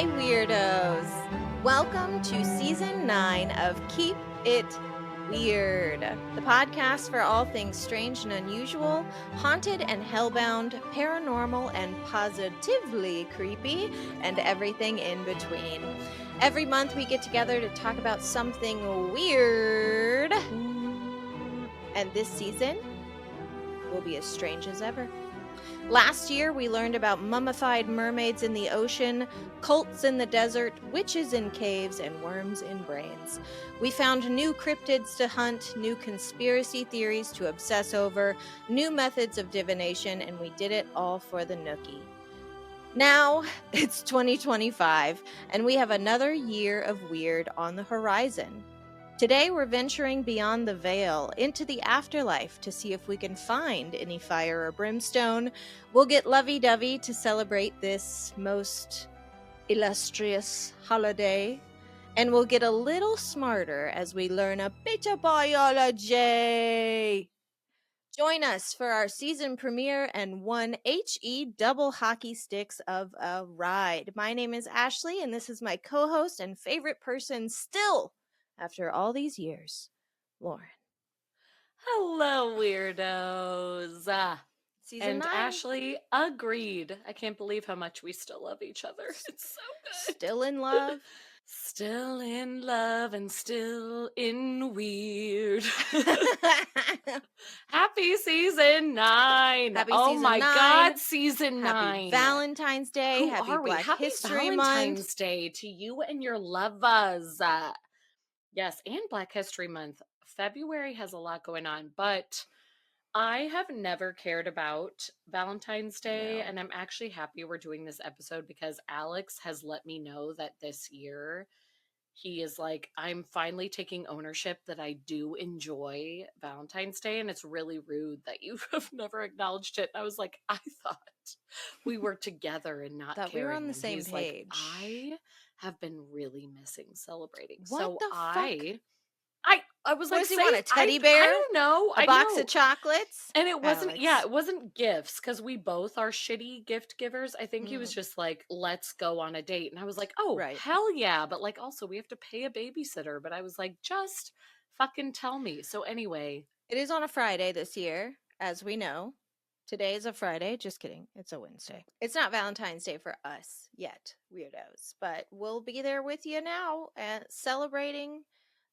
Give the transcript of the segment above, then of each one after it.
Hi, weirdos. Welcome to season 9 of Keep It Weird, the podcast for all things strange and unusual, haunted and hellbound, paranormal and positively creepy, and everything in between. Every month we get together to talk about something weird, and this season will be as strange as ever. Last year, we learned about mummified mermaids in the ocean, cults in the desert, witches in caves, and worms in brains. We found new cryptids to hunt, new conspiracy theories to obsess over, new methods of divination, and we did it all for the nookie. Now, it's 2025, and we have another year of weird on the horizon. Today, we're venturing beyond the veil into the afterlife to see if we can find any fire or brimstone. We'll get lovey-dovey to celebrate this most illustrious holiday, and we'll get a little smarter as we learn a bit of biology. Join us for our season premiere and one H E Double Hockeysticks of a ride. My name is Ashley, and this is my co-host and favorite person still after all these years, Lauren. Hello, weirdos. Season And 9. Ashley agreed. I can't believe how much we still love each other. It's so good. Still in love. Still in love and still in weird. Happy season 9. Happy oh season my 9. God, season 9. Happy Valentine's Day. Who Happy are we? Black Happy History Valentine's Month. Day to you and your lovers. Yes, and Black History Month. February has a lot going on, but I have never cared about Valentine's Day, No. and I'm actually happy we're doing this episode because Alex has let me know that this year he is like, I'm finally taking ownership that I do enjoy Valentine's Day, and it's really rude that you have never acknowledged it. And I was like, I thought we were together and not Thought caring. we were on the And same he's page. Like, I have been really missing celebrating. What so the fuck? I was What like, does he want, a teddy I bear? don't know. A box of chocolates? And it wasn't, Alex. it wasn't gifts because we both are shitty gift givers. I think he was just like, let's go on a date. And I was like, oh, Right. hell yeah. But like, also, we have to pay a babysitter. But I was like, just fucking tell me. So anyway. It is on a Friday this year, as we know. Today is a Friday. Just kidding. It's a Wednesday. It's not Valentine's Day for us yet, weirdos. But we'll be there with you now and celebrating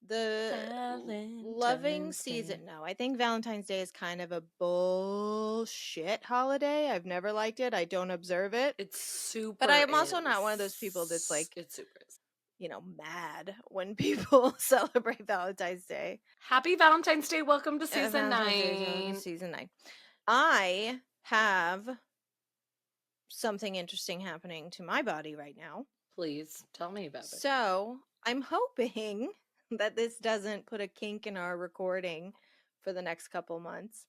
the loving season. No, I think Valentine's Day is kind of a bullshit holiday. I've never liked it. I don't observe it. It's super. But I am also not one of those people that's like, it's super. Mad when people celebrate Valentine's Day. Happy Valentine's Day. Welcome to season 9. Season 9. I have something interesting happening to my body right now. Please tell me about it. So I'm hoping that this doesn't put a kink in our recording for the next couple months.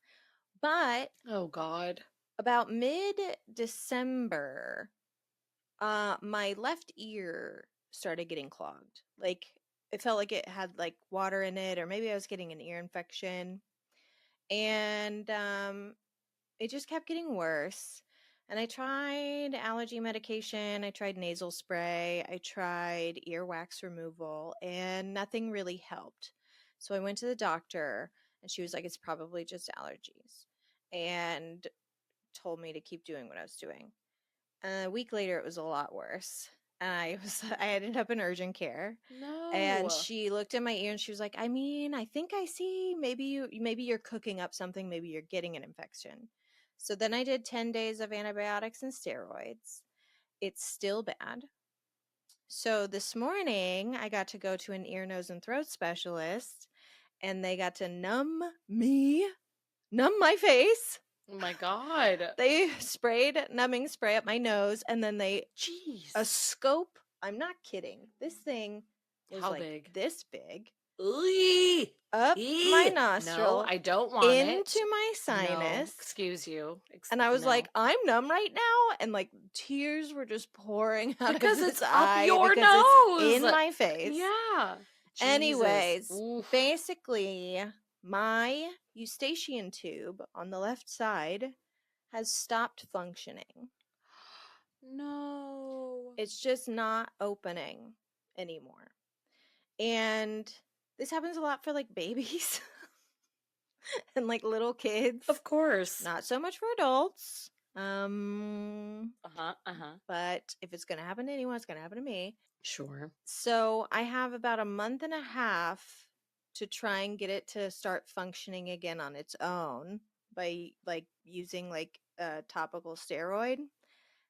But oh God, about mid-December, my left ear started getting clogged. Like it felt like it had like water in it, or maybe I was getting an ear infection. And it just kept getting worse. And I tried allergy medication, I tried nasal spray, I tried earwax removal, and nothing really helped. So I went to the doctor, and she was like, it's probably just allergies, and told me to keep doing what I was doing. A week later, it was a lot worse. And I ended up in urgent care. No. And she looked at my ear and she was like, I mean, I think I see maybe you're cooking up something, maybe you're getting an infection. So then I did 10 days of antibiotics and steroids. It's still bad. So this morning I got to go to an ear, nose, and throat specialist, and they got to numb my face. Oh my God. They sprayed numbing spray up my nose, and then a scope. I'm not kidding. This thing was How like big? this big. Up my nostril. No, I don't want into my sinus. No, excuse you. And I was like, I'm numb right now, and like tears were just pouring out because of it's this up eye your because nose. it's in my face. Yeah. Anyways, Oof. basically, my eustachian tube on the left side has stopped functioning. No. It's just not opening anymore. And this happens a lot for like babies and like little kids. Of course. Not so much for adults. But if it's going to happen to anyone, it's going to happen to me. Sure. So I have about a month and a half to try and get it to start functioning again on its own by like using like a topical steroid.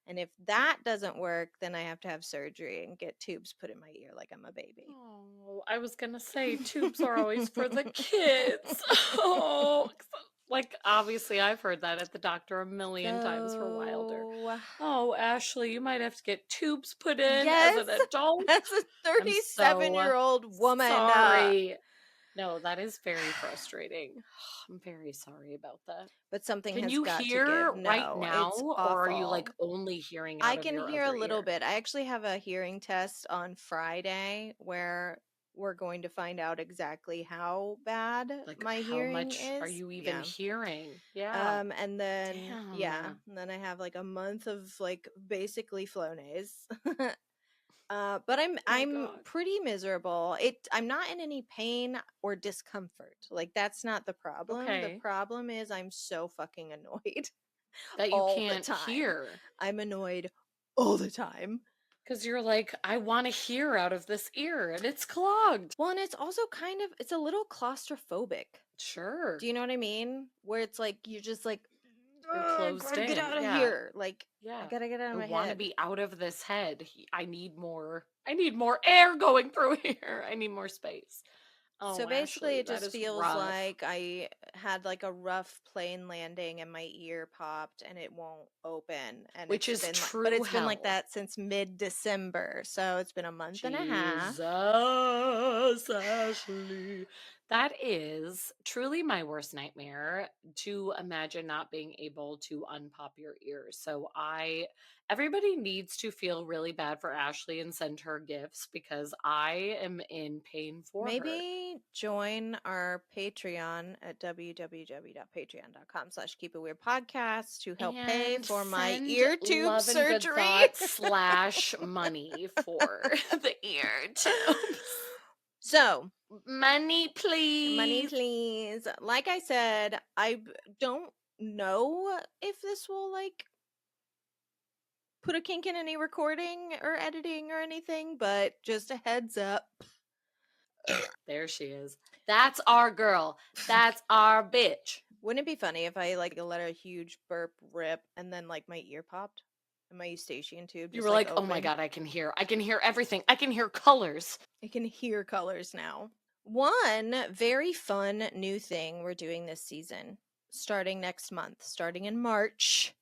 And if that doesn't work, then I have to have surgery and get tubes put in my ear like I'm a baby. Oh, I was gonna say tubes are always for the kids. Oh, like obviously I've heard that at the doctor a million times for Wilder. Oh, Ashley, you might have to get tubes put in as an adult. As a 37-year-old woman. Sorry. No, that is very frustrating. I'm very sorry about that. But something Can has you got hear to give. right No, now, it's or are you awful. like only hearing out I of can your hear a other little ear? bit. I actually have a hearing test on Friday where we're going to find out exactly how bad Like my how hearing much is. are you even hearing? Yeah. And then Damn. and then I have like a month of like basically Flonase. But I'm God. pretty miserable. I'm not in any pain or discomfort. Like that's not the problem. The Okay. problem is I'm so fucking annoyed That you all can't the time. hear. I'm annoyed all the time. Because you're like, I want to hear out of this ear and it's clogged. Well, and it's also kind of, it's a little claustrophobic. Sure. Do you know what I mean? Where it's like, you're just like, You're I closed gotta in. get out of Yeah. here. Like, Yeah. I gotta get out of my I want to head. be out of this head. I need more air going through here. I need more space. Oh, So basically, Ashley, it that just is feels rough. like I had like a rough plane landing and my ear popped and it won't open. And Which it's is been true but it's been hell. like that since mid-December. So it's been a month and a half. Jesus, Ashley. That is truly my worst nightmare, to imagine not being able to unpop your ears. So everybody needs to feel really bad for Ashley and send her gifts because I am in pain for her. Maybe join our Patreon at www.patreon.com/keepitweirdpodcast to help pay for my ear tube love and good surgery. thoughts / money for the ear tubes. So, money, please. Money, please. Like I said, I don't know if this will like put a kink in any recording or editing or anything, but just a heads up. There she is. That's our girl. That's our bitch. Wouldn't it be funny if I like let a huge burp rip and then like my ear popped and my eustachian tube just you were like, opened? oh my God, I can hear everything. I can hear colors. I can hear colors now. One very fun new thing we're doing this season, starting next month, starting in March,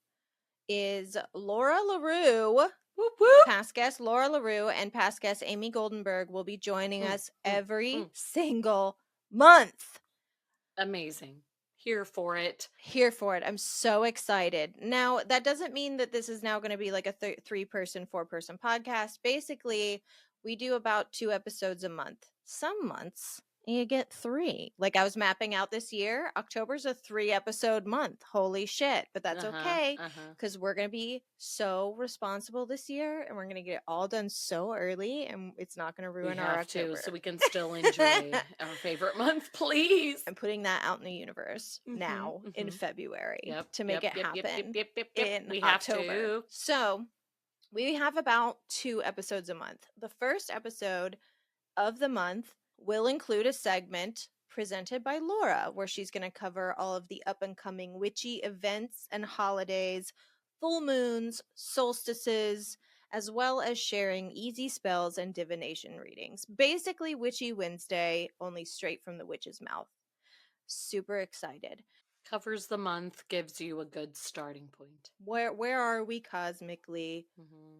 is Laura LaRue, whoop, whoop. past guest Laura LaRue, and past guest Amy Goldenberg will be joining us every single month. Amazing. Here for it. Here for it. I'm so excited. Now, that doesn't mean that this is now going to be like a 3-person, 4-person podcast. Basically, we do about 2 episodes a month. Some months you get 3. Like I was mapping out this year, October's a 3-episode month. Holy shit. But that's okay because we're going to be so responsible this year and we're going to get it all done so early and it's not going to ruin our October. So we can still enjoy our favorite month, please. I'm putting that out in the universe now in February to make it happen in we October. Have to. So we have about 2 episodes a month. The first episode of the month will include a segment presented by Laura, where she's going to cover all of the up-and-coming witchy events and holidays, full moons, solstices, as well as sharing easy spells and divination readings. Basically, Witchy Wednesday, only straight from the witch's mouth. Super excited. Covers the month, gives you a good starting point. Where are we cosmically?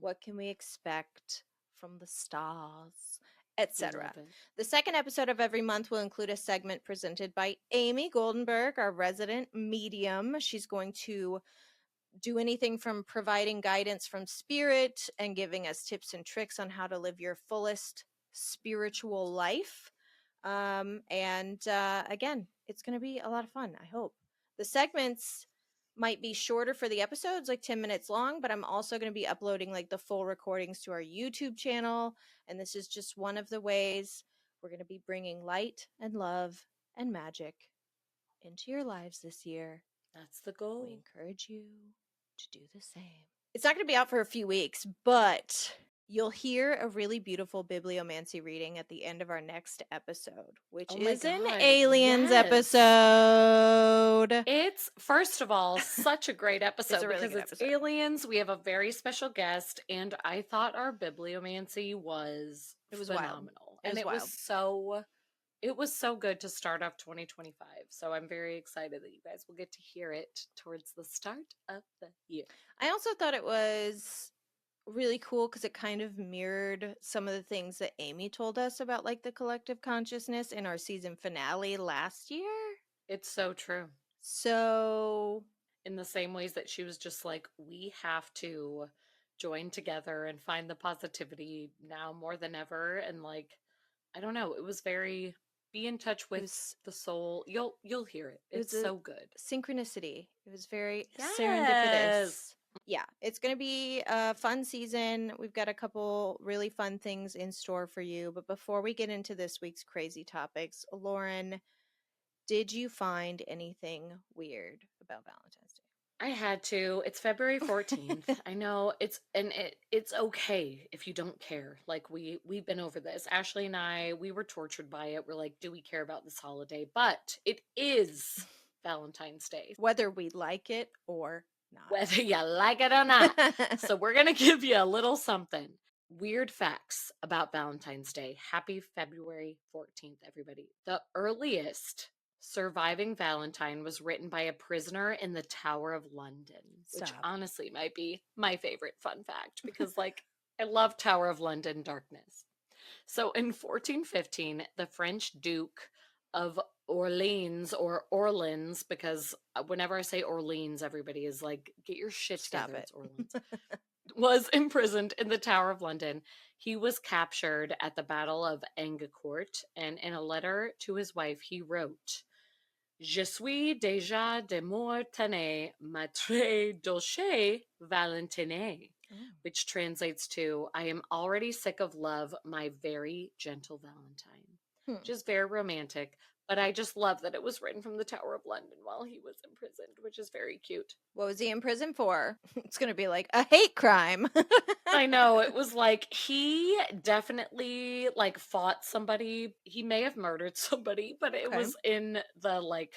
What can we expect from the stars? Etc. The second episode of every month will include a segment presented by Amy Goldenberg, our resident medium. She's going to do anything from providing guidance from spirit and giving us tips and tricks on how to live your fullest spiritual life. Again, it's going to be a lot of fun, I hope. The segments might be shorter for the episodes, like 10 minutes long, but I'm also going to be uploading like the full recordings to our YouTube channel. And this is just one of the ways we're going to be bringing light and love and magic into your lives this year. That's the We goal. encourage you to do the same. It's not going to be out for a few weeks, but you'll hear a really beautiful bibliomancy reading at the end of our next episode, which Oh my is an God, aliens yes. episode. It's, first of all, such a great episode a really because good it's episode. aliens. We have a very special guest, and I thought our bibliomancy was wild. phenomenal. It was and it was so good to start off 2025. So I'm very excited that you guys will get to hear it towards the start of the year. I also thought it was really cool because it kind of mirrored some of the things that Amy told us about like the collective consciousness in our season finale last year. It's so true. So In the same ways that she was just like, we have to join together and find the positivity now more than ever. And like, I don't know, it was very be in touch with the soul. You'll hear it. It's so good. Synchronicity. It was very Yes. serendipitous. Yeah, it's going to be a fun season. We've got a couple really fun things in store for you. But before we get into this week's crazy topics, Lauren, did you find anything weird about Valentine's Day? I had to. It's February 14th. I know it's okay if you don't care. Like we've been over this. Ashley and I, we were tortured by it. We're like, do we care about this holiday? But it is Valentine's Day. Whether we like it or not. Whether you like it or not. So we're going to give you a little something. Weird facts about Valentine's Day. Happy February 14th, everybody. The earliest surviving Valentine was written by a prisoner in the Tower of London, which honestly might be my favorite fun fact because, like, I love Tower of London darkness. So in 1415, the French Duke of Orleans, or Orleans, because whenever I say Orleans, everybody is like, get your shit together. It's Orleans. Was imprisoned in the Tower of London. He was captured at the Battle of Agincourt, and in a letter to his wife, he wrote, Je suis déjà de mortane, ma très dolce Valentine, which translates to, I am already sick of love, my very gentle Valentine, which is very romantic. But I just love that it was written from the Tower of London while he was imprisoned, which is very cute. What was he in prison for? It's going to be like a hate crime. I know. It was like he definitely like fought somebody. He may have murdered somebody, but it was in the like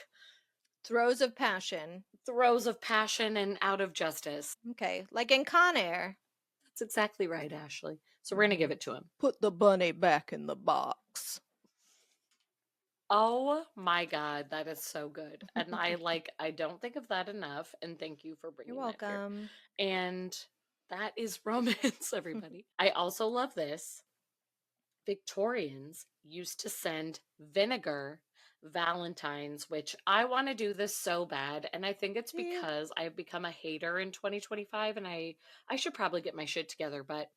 throes of passion. Throes of passion and out of justice. Okay. Like in Con Air. That's exactly right, Ashley. So we're going to give it to him. Put the bunny back in the box. Oh my God, that is so good. And I don't think of that enough. And thank you for bringing that here. You're welcome. And that is romance, everybody. I also love this. Victorians used to send vinegar Valentines, which I want to do this so bad. And I think it's because I've become a hater in 2025 and I should probably get my shit together, but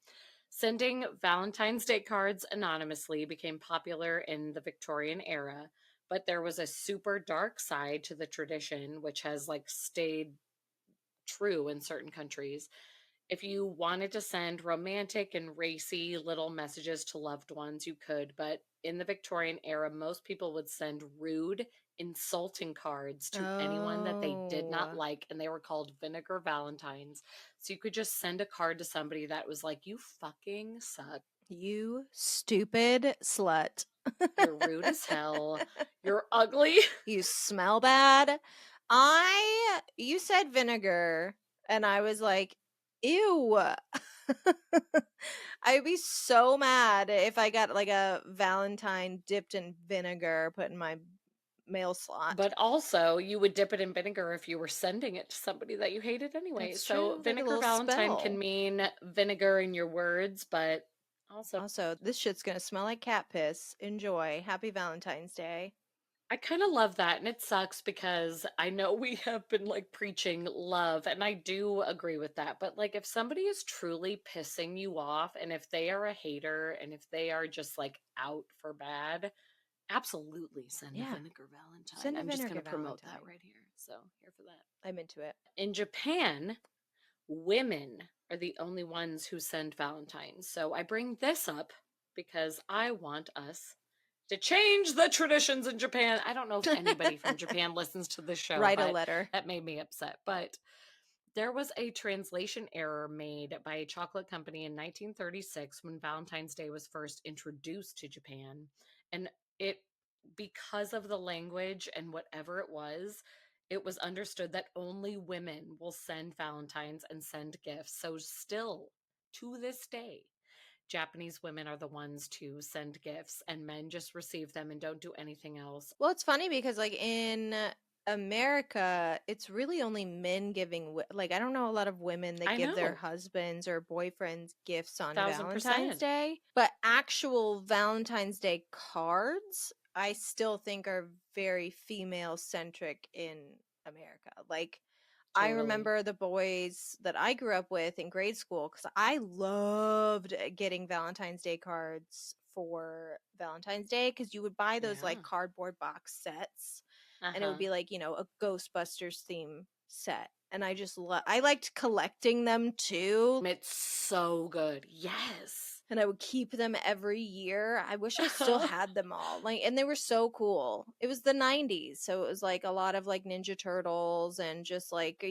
sending Valentine's Day cards anonymously became popular in the Victorian era, but there was a super dark side to the tradition, which has like stayed true in certain countries. If you wanted to send romantic and racy little messages to loved ones, you could, but in the Victorian era, most people would send rude, insulting cards to anyone that they did not like, and they were called vinegar Valentines. So you could just send a card to somebody that was like, you fucking suck. You stupid slut. You're rude as hell. You're ugly. You smell bad. You said vinegar, and I was like, ew. I'd be so mad if I got like a Valentine dipped in vinegar put in my mail slot. But also, you would dip it in vinegar if you were sending it to somebody that you hated anyway. That's so true. Vinegar like Valentine can mean vinegar in your words, but also this shit's gonna smell like cat piss. Enjoy. Happy Valentine's Day. I kind of love that, and it sucks because I know we have been like preaching love, and I do agree with that. But like, if somebody is truly pissing you off, and if they are a hater, and if they are just like out for bad, absolutely send a vinegar Valentine. I'm just going to promote that right here. So here for that. I'm into it. In Japan, women are the only ones who send Valentines. So I bring this up because I want us to change the traditions in Japan. I don't know if anybody from Japan listens to this show, Write a but letter. that made me upset. But there was a translation error made by a chocolate company in 1936 when Valentine's Day was first introduced to Japan. And it, because of the language and whatever it was understood that only women will send Valentines and send gifts. So, still to this day, Japanese women are the ones to send gifts, and men just receive them and don't do anything else. Well, it's funny because like in America, it's really only men giving like I don't know a lot of women that I give their know, husbands or boyfriends gifts on Valentine's 1000%. Day, but actual Valentine's Day cards I still think are very female centric in America. Like I Totally. remember the boys that I grew up with in grade school because I loved getting Valentine's Day cards for Valentine's Day because you would buy those like Yeah. cardboard box sets Uh and it would huh. be like, a Ghostbusters theme set. And I just I liked collecting them too. It's so good. Yes. And I would keep them every year. I wish I still had them all. Like, and they were so cool. It was the 90s, so it was like a lot of like Ninja Turtles and just like,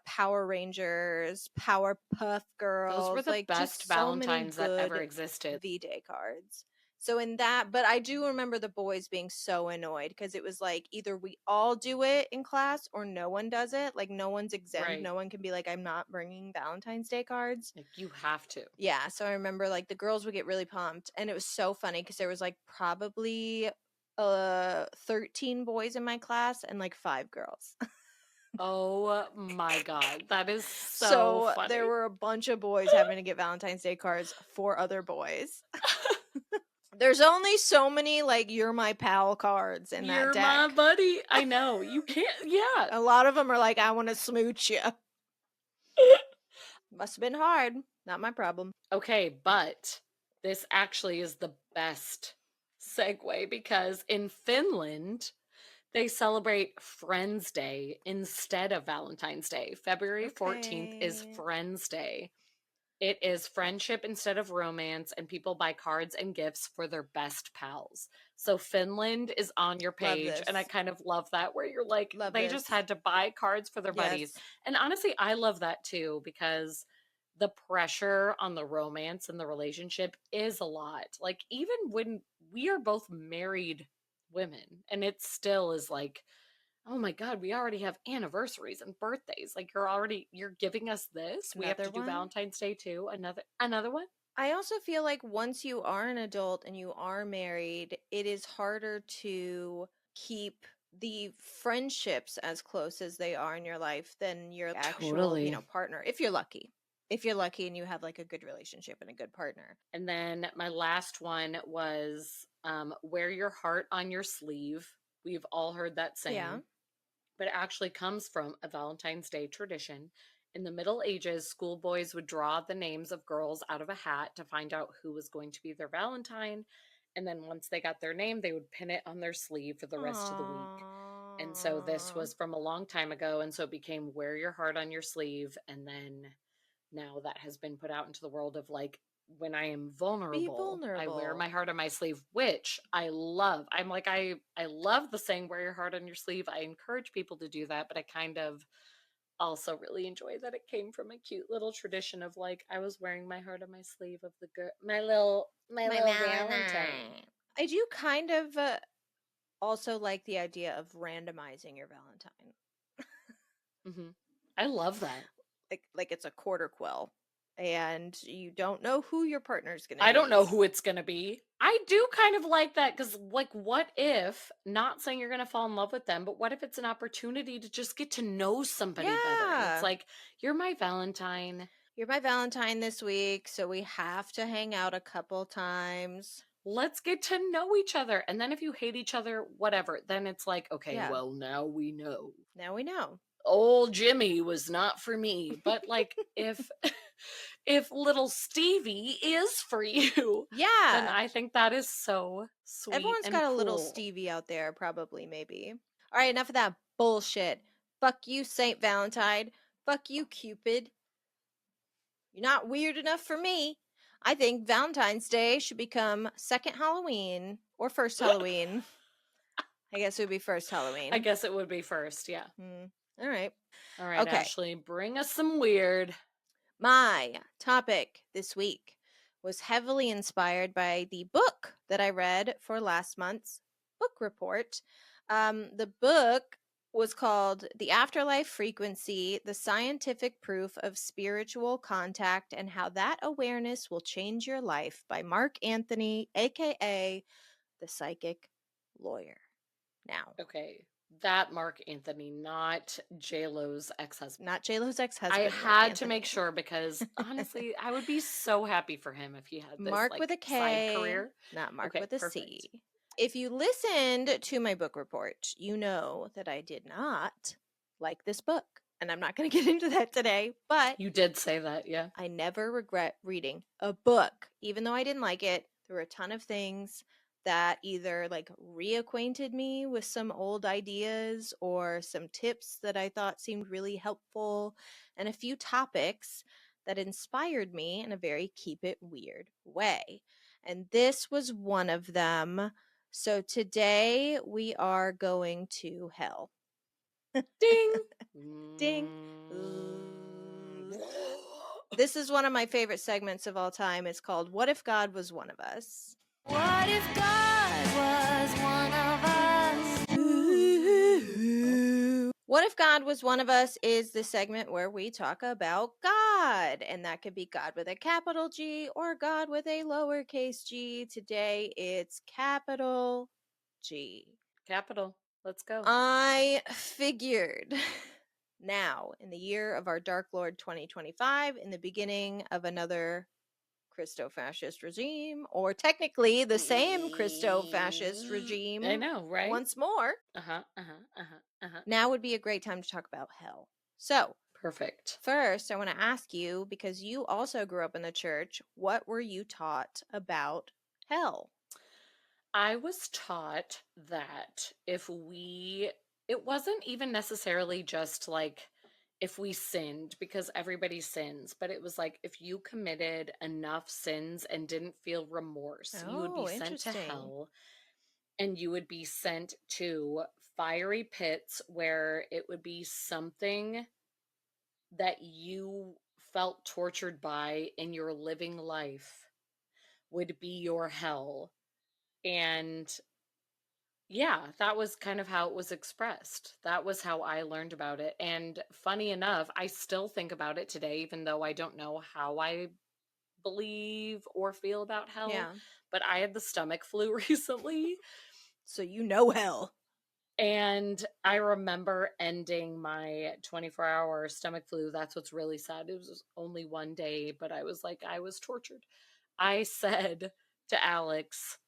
Power Rangers, Powerpuff Those were Girls, the like best just so many Valentines that ever good existed. V-Day cards. So in that, but I do remember the boys being so annoyed because it was like either we all do it in class or no one does it. Like no one's exempt. Right. No one can be like, I'm not bringing Valentine's Day cards. Like, you have to. Yeah, so I remember like the girls would get really pumped and it was so funny because there was like probably 13 boys in my class and like 5 girls. Oh my God. That is so So funny. there were a bunch of boys having to get Valentine's Day cards for other boys. There's only so many like you're my pal cards in that You're deck. my buddy. I know. You can't. Yeah. A lot of them are like I want to smooch you. Must have been hard. Not my problem. Okay, but this actually is the best segue because in Finland, they celebrate Friends Day instead of Valentine's Day. February 14th is Okay. Friends Day. It is friendship instead of romance, and people buy cards and gifts for their best pals. So Finland is on your Love page, and I this. kind of love that where you're like, Love they just this. had to buy cards for their buddies. Yes. And honestly, I love that too because the pressure on the romance and the relationship is a lot. Like, even when we are both married women, and it still is like, oh my God, we already have anniversaries and birthdays. Like, you're giving us this. We have Another to do one. Valentine's Day too. Another one. I also feel like once you are an adult and you are married, it is harder to keep the friendships as close as they are in your life than your actual, Totally. partner, if you're lucky. If you're lucky and you have like a good relationship and a good partner. And then my last one was wear your heart on your sleeve. We've all heard that Yeah. saying, but it actually comes from a Valentine's Day tradition. In the Middle Ages, schoolboys would draw the names of girls out of a hat to find out who was going to be their Valentine. And then once they got their name, they would pin it on their sleeve for the rest of the week. And so this Aww. was from a long time ago. And so it became wear your heart on your sleeve. And then now that has been put out into the world of like, when I am Be vulnerable, I wear vulnerable. my heart on my sleeve, which I love. I'm like, I love the saying wear your heart on your sleeve. I encourage people to do that, but I kind of also really enjoy that it came from a cute little tradition of like I was wearing my heart on my sleeve of the girl, my My little Valentine. Valentine. I do kind of also like the idea of randomizing your Valentine. Hmm. I love that. Like it's a quarter quill and you don't know who your partner's gonna I don't know be. who it's gonna be. I do kind of like that because, like, what if, not saying you're gonna fall in love with them, but what if it's an opportunity to just get to know somebody better? And it's Yeah. like, you're my Valentine. You're my Valentine this week, so we have to hang out a couple times. Let's get to know each other. And then if you hate each other, whatever, then it's like, okay, Yeah. well, now we know. Now we know. Old Jimmy was not for me. But like, if if little Stevie is for you, then Yeah. I think that is so sweet Everyone's and got a little cool. Stevie out there, probably, maybe. All right, enough of that Bullshit. Fuck you, St. Valentine. Fuck you, Cupid. You're not weird enough for me. I think Valentine's Day should become second Halloween or first Halloween. I guess it would be first Halloween. I guess it would be first, yeah. All right. All right, Okay. Ashley, bring us some weird. My topic this week was heavily inspired by the book that I read for last month's book report. The book was called The Afterlife Frequency, The Scientific Proof of Spiritual Contact and How That Awareness Will Change Your Life by Mark Anthony, aka the Psychic Lawyer. Now, Okay, that Mark Anthony, not J-Lo's ex-husband. not J-Lo's I ex-husband. Mark had to Anthony. make sure because honestly, I would be so happy for him if he had this Mark like with a side K, career. not Mark Okay, with a perfect. C. If you listened to my book report, you know that I did not like this book. And I'm not going to get into that today, but You did say that, yeah. I never regret reading a book. Even though I didn't like it, there were a ton of things that either like reacquainted me with some old ideas or some tips that I thought seemed really helpful, and a few topics that inspired me in a very keep it weird way. And this was one of them. So today we are going to hell. Ding. Ding. This is one of my favorite segments of all time. It's called What If God Was One of Us? What if God was one of us? What If God Was One of Us is the segment where we talk about God. And that could be God with a capital G or God with a lowercase g. Today it's capital G. Capital. Let's go. I figured now, in the year of our Dark Lord 2025, in the beginning of another Christo-fascist regime, or technically the same Christo-fascist regime I know, right? once more, now would be a great time to talk about hell. So, Perfect. first, I want to ask you, because you also grew up in the church, what were you taught about hell? I was taught that it wasn't even necessarily just like if we sinned, because everybody sins, but it was like if you committed enough sins and didn't feel remorse, you would be sent to Interesting. hell, and you would be sent to fiery pits where it would be something that you felt tortured by in your living life would be your hell. And yeah, that was kind of how it was expressed. That was how I learned about it. And funny enough, I still think about it today, even though I don't know how I believe or feel about hell. Yeah. But I had the stomach flu recently. So you know hell. And I remember ending my 24-hour stomach flu. That's what's really sad. It was only one day, but I was like, I was tortured. I said to Alex,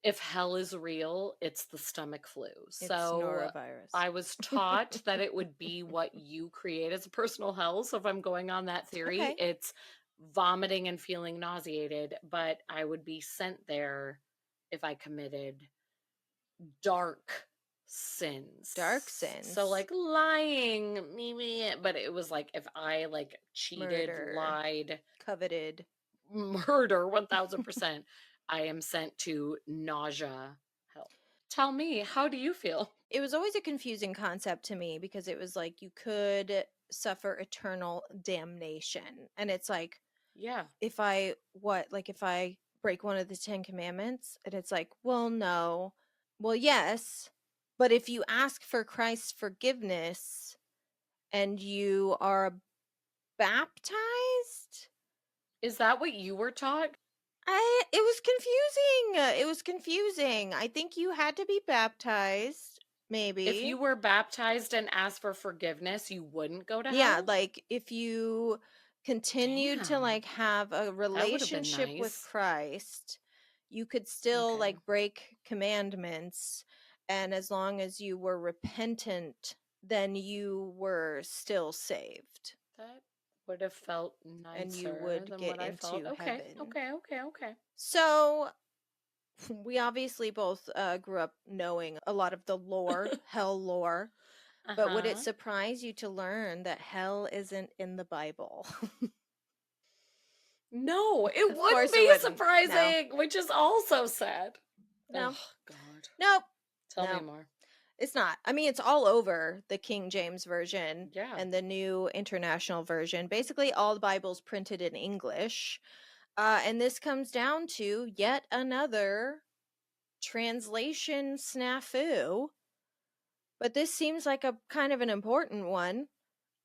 if hell is real, it's the stomach flu. It's So norovirus. I was taught that it would be what you create as a personal hell. So if I'm going on that theory, Okay. it's vomiting and feeling nauseated, but I would be sent there if I committed dark sins. Dark sins. So like lying, but it was like if I like cheated, Murder. lied, Coveted. murder 1000%, I am sent to nausea hell. Tell me, how do you feel? It was always a confusing concept to me because it was like you could suffer eternal damnation. And it's like, Yeah. if I break one of the 10 Commandments, and it's like, well, no. Well, yes. But if you ask for Christ's forgiveness and you are baptized, Is that what you were taught? it was confusing. It was confusing. I think you had to be baptized, maybe. If you were baptized and asked for forgiveness, you wouldn't go to hell? Yeah, like if you continued to Damn. like have a relationship with nice. Christ, you could still Okay. like break commandments, and as long as you were repentant, then you were still saved. That would have felt nicer And you would than get what I felt. into Okay, heaven. okay. So we obviously both grew up knowing a lot of the lore, hell lore. But would it Uh-huh. surprise you to learn that hell isn't in the Bible? No, it Of wouldn't course it be wouldn't. No. surprising, which is also sad. No. Oh, God. Nope. Tell me No. more. It's not. I mean, it's all over the King James Version Yeah. and the New International Version. Basically, all the Bible's printed in English. And this comes down to yet another translation snafu. But this seems like a kind of an important one,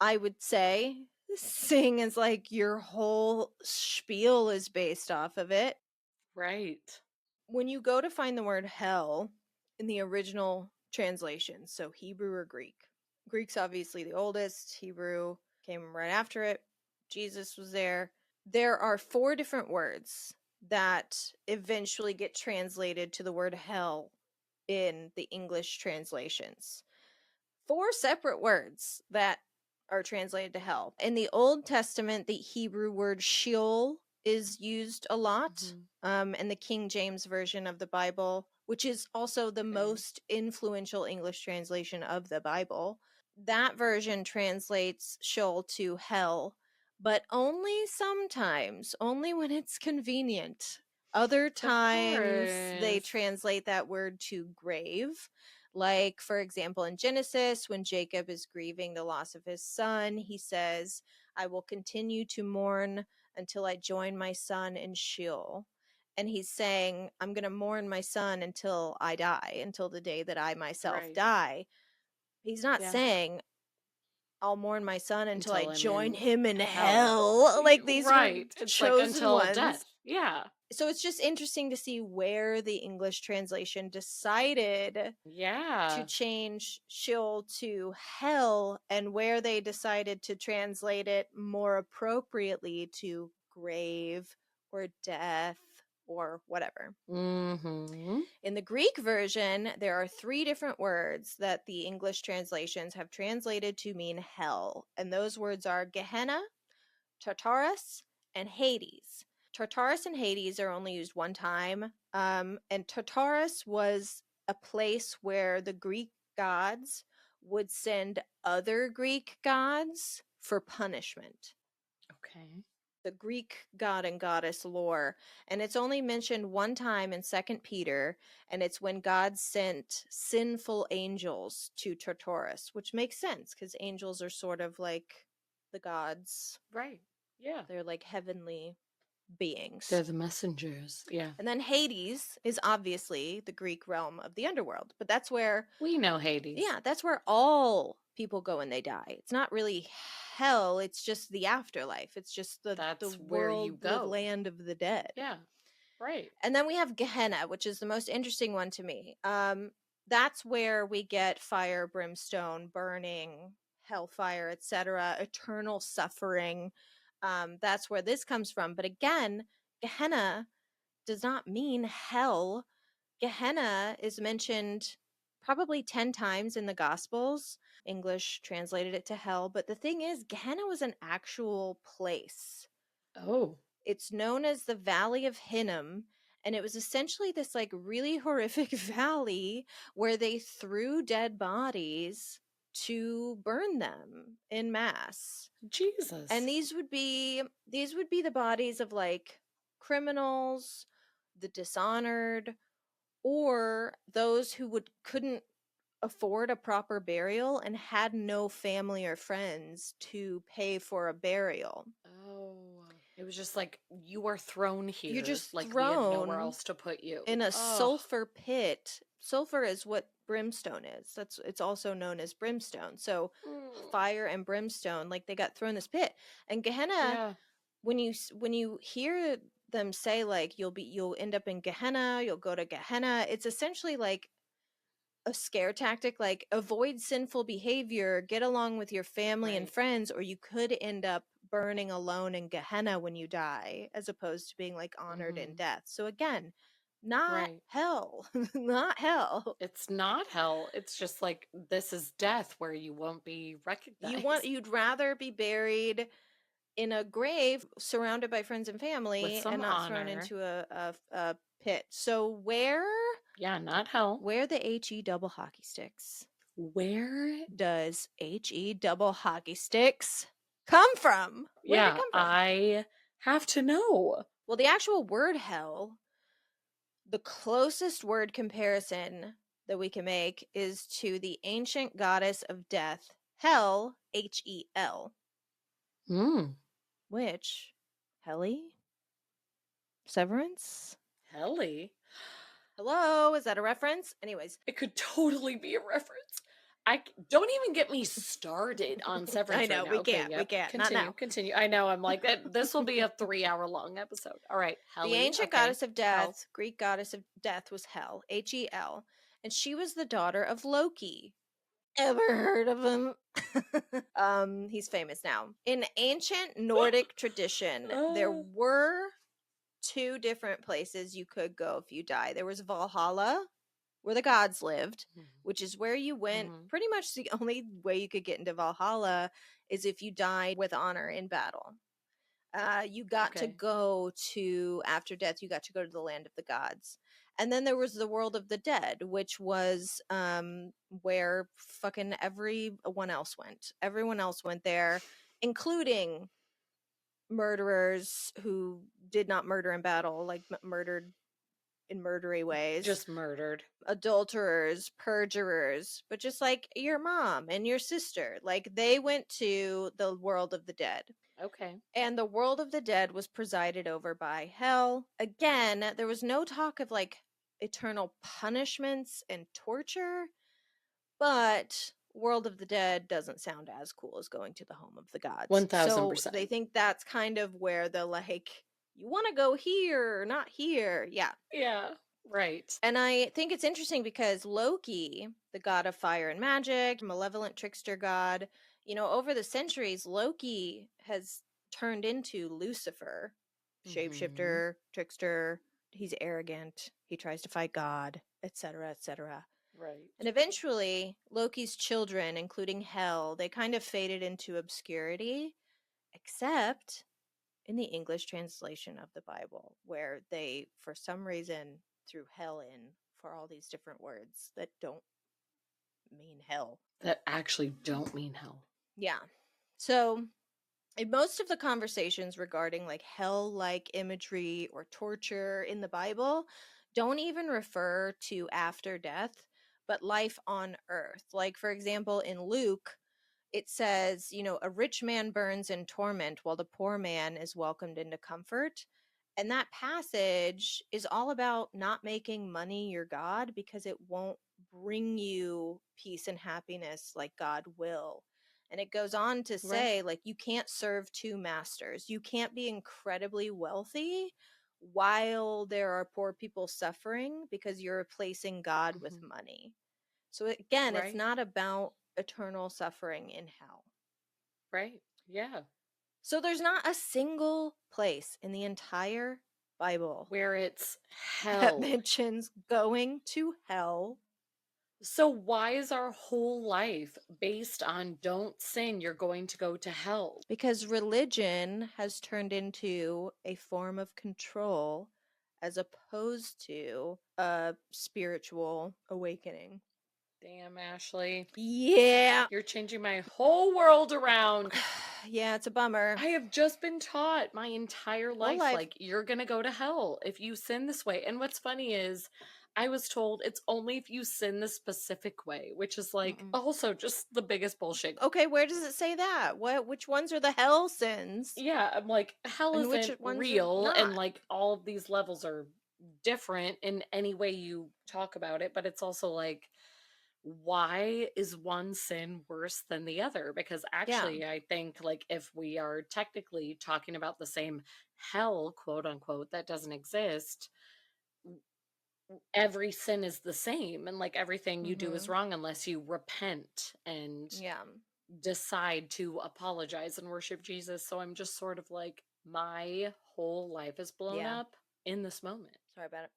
I would say, seeing as like your whole spiel is based off of it. Right. When you go to find the word hell in the original translation, so Hebrew or Greek, Greek's obviously the oldest, Hebrew came right after it, Jesus was there. There are 4 different words that eventually get translated to the word hell in the English translations. 4 separate words that are translated to hell. In the Old Testament, the Hebrew word Sheol is used a lot. In the King James Version of the Bible, which is also the most influential English translation of the Bible, that version translates Sheol to hell, but only sometimes, only when it's convenient. Other times they course. translate that word to grave. Like, for example, in Genesis, when Jacob is grieving the loss of his son, he says, I will continue to mourn until I join my son in Sheol. And he's saying, I'm going to mourn my son until I die, until the day that I myself Right. die. He's not Yeah. saying, I'll mourn my son until I Until I'm join in him in hell. hell. Like, these were Right. It's like chosen until ones. death. Yeah. So it's just interesting to see where the English translation decided to Yeah. change Sheol to hell, and where they decided to translate it more appropriately to grave or death or whatever. Mm-hmm. In the Greek version, there are 3 different words that the English translations have translated to mean hell, and those words are Gehenna, Tartarus, and Hades. Tartarus and Hades are only used one time, and Tartarus was a place where the Greek gods would send other Greek gods for punishment. Okay. The Greek god and goddess lore, and it's only mentioned one time in 2 Peter, and it's when God sent sinful angels to Tartarus, which makes sense because angels are sort of like the gods. Right. Yeah. They're like heavenly beings. They're the messengers. Yeah. And then Hades is obviously the Greek realm of the underworld, but that's where, We know Hades. yeah, that's where all people go when they die. It's not really hell, it's just the afterlife. It's just the That's where world, you the go. land of the dead. Yeah. Right. And then we have Gehenna, which is the most interesting one to me. That's where we get fire, brimstone, burning, hellfire, etc., eternal suffering. That's where this comes from. But again, Gehenna does not mean hell. Gehenna is mentioned probably 10 times in the Gospels. English translated it to hell. But the thing is, Gehenna was an actual place. Oh. It's known as the Valley of Hinnom, and it was essentially this like really horrific valley where they threw dead bodies to burn them in mass. Jesus. And these would be the bodies of like criminals, the dishonored, or those who couldn't afford a proper burial and had no family or friends to pay for a burial. Oh. It was just like you are thrown here. You're just like we had nowhere thrown else to put you. in a Ugh. sulfur pit. Sulfur is what brimstone is. It's also known as brimstone. So fire and brimstone, like they got thrown in this pit. And Gehenna, Yeah. when you hear them say like you'll end up in Gehenna, you'll go to Gehenna, it's essentially like a scare tactic, like avoid sinful behavior, get along with your family and Right. friends, or you could end up burning alone in Gehenna when you die, as opposed to being like honored in death. So again, not Right. hell. Not hell. It's not hell. It's just like this is death where you won't be recognized. You'd rather be buried in a grave surrounded by friends and family some and not thrown honor. into a pit. So Yeah, not hell. where the HE Double Hockeysticks? Where? does HE Double Hockeysticks come from? Where did it Yeah, come from? I have to know. Well, the actual word hell, the closest word comparison that we can make is to the ancient goddess of death, Hel, Hel, Hmm. which, Heli? Severance? Helly. Hello, is that a reference? Anyways, It could totally be a reference. Don't even get me started on Severance I know, right now. we Okay, can't, yep. not Continue, now. continue. I know. I'm like, this will be a 3-hour-long episode. All right, The Helly. ancient Okay, goddess of Hel. death, Greek goddess of death was Hel, Hel, and she was the daughter of Loki. Ever heard of him? He's famous now. In ancient Nordic tradition, there were two different places you could go if you die. There was Valhalla, where the gods lived, which is where you went. Pretty much the only way you could get into Valhalla is if you died with honor in battle. You got to Okay. go to, after death, you got to go to the land of the gods. And then there was the world of the dead, which was where fucking everyone else went. Everyone else went there, including murderers who did not murder in battle, like murdered in murdery ways. Just murdered. Adulterers, perjurers, but just like your mom and your sister. Like they went to the world of the dead. Okay. And the world of the dead was presided over by Hel. Again, there was no talk of like eternal punishments and torture, but world of the dead doesn't sound as cool as going to the home of the gods. 1000%. So they think that's kind of where the like, you want to go here, not here. Yeah. Yeah, right. And I think it's interesting because Loki, the god of fire and magic, malevolent trickster god, you know, over the centuries, Loki has turned into Lucifer, shapeshifter, trickster. He's arrogant. He tries to fight God, etc., etc. Right. And eventually, Loki's children, including Hel, they kind of faded into obscurity, except in the English translation of the Bible, where they, for some reason, threw hell in for all these different words that don't mean hell. That actually don't mean hell. Yeah. So, in most of the conversations regarding like hell like imagery or torture in the Bible, don't even refer to after death, but life on earth. Like, for example, in Luke, it says, you know, a rich man burns in torment while the poor man is welcomed into comfort. And that passage is all about not making money your God because it won't bring you peace and happiness like God will. And it goes on to say, like, you can't serve two masters. You can't be incredibly wealthy while there are poor people suffering because you're replacing God with money. So again, it's not about eternal suffering in hell. Right. Yeah. So there's not a single place in the entire Bible where it's that hell. mentions going to hell. So why is our whole life based on don't sin, you're going to go to hell? Because religion has turned into a form of control as opposed to a spiritual awakening. Damn, Ashley. Yeah. You're changing my whole world around. Yeah, it's a bummer. I have just been taught my entire life, life. like, you're going to go to hell if you sin this way. And what's funny is I was told it's only if you sin the specific way, which is like also just the biggest bullshit. Okay, where does it say that? Which ones are the hell sins? Yeah, I'm like, hell And which isn't ones are real, and not? like all of these levels are different in any way you talk about it, but it's also like, why is one sin worse than the other? Because actually, I think like if we are technically talking about the same hell, quote unquote, that doesn't exist, every sin is the same, and like everything you do is wrong unless you repent and decide to apologize and worship Jesus. So I'm just sort of like, my whole life is blown up in this moment. Sorry about it.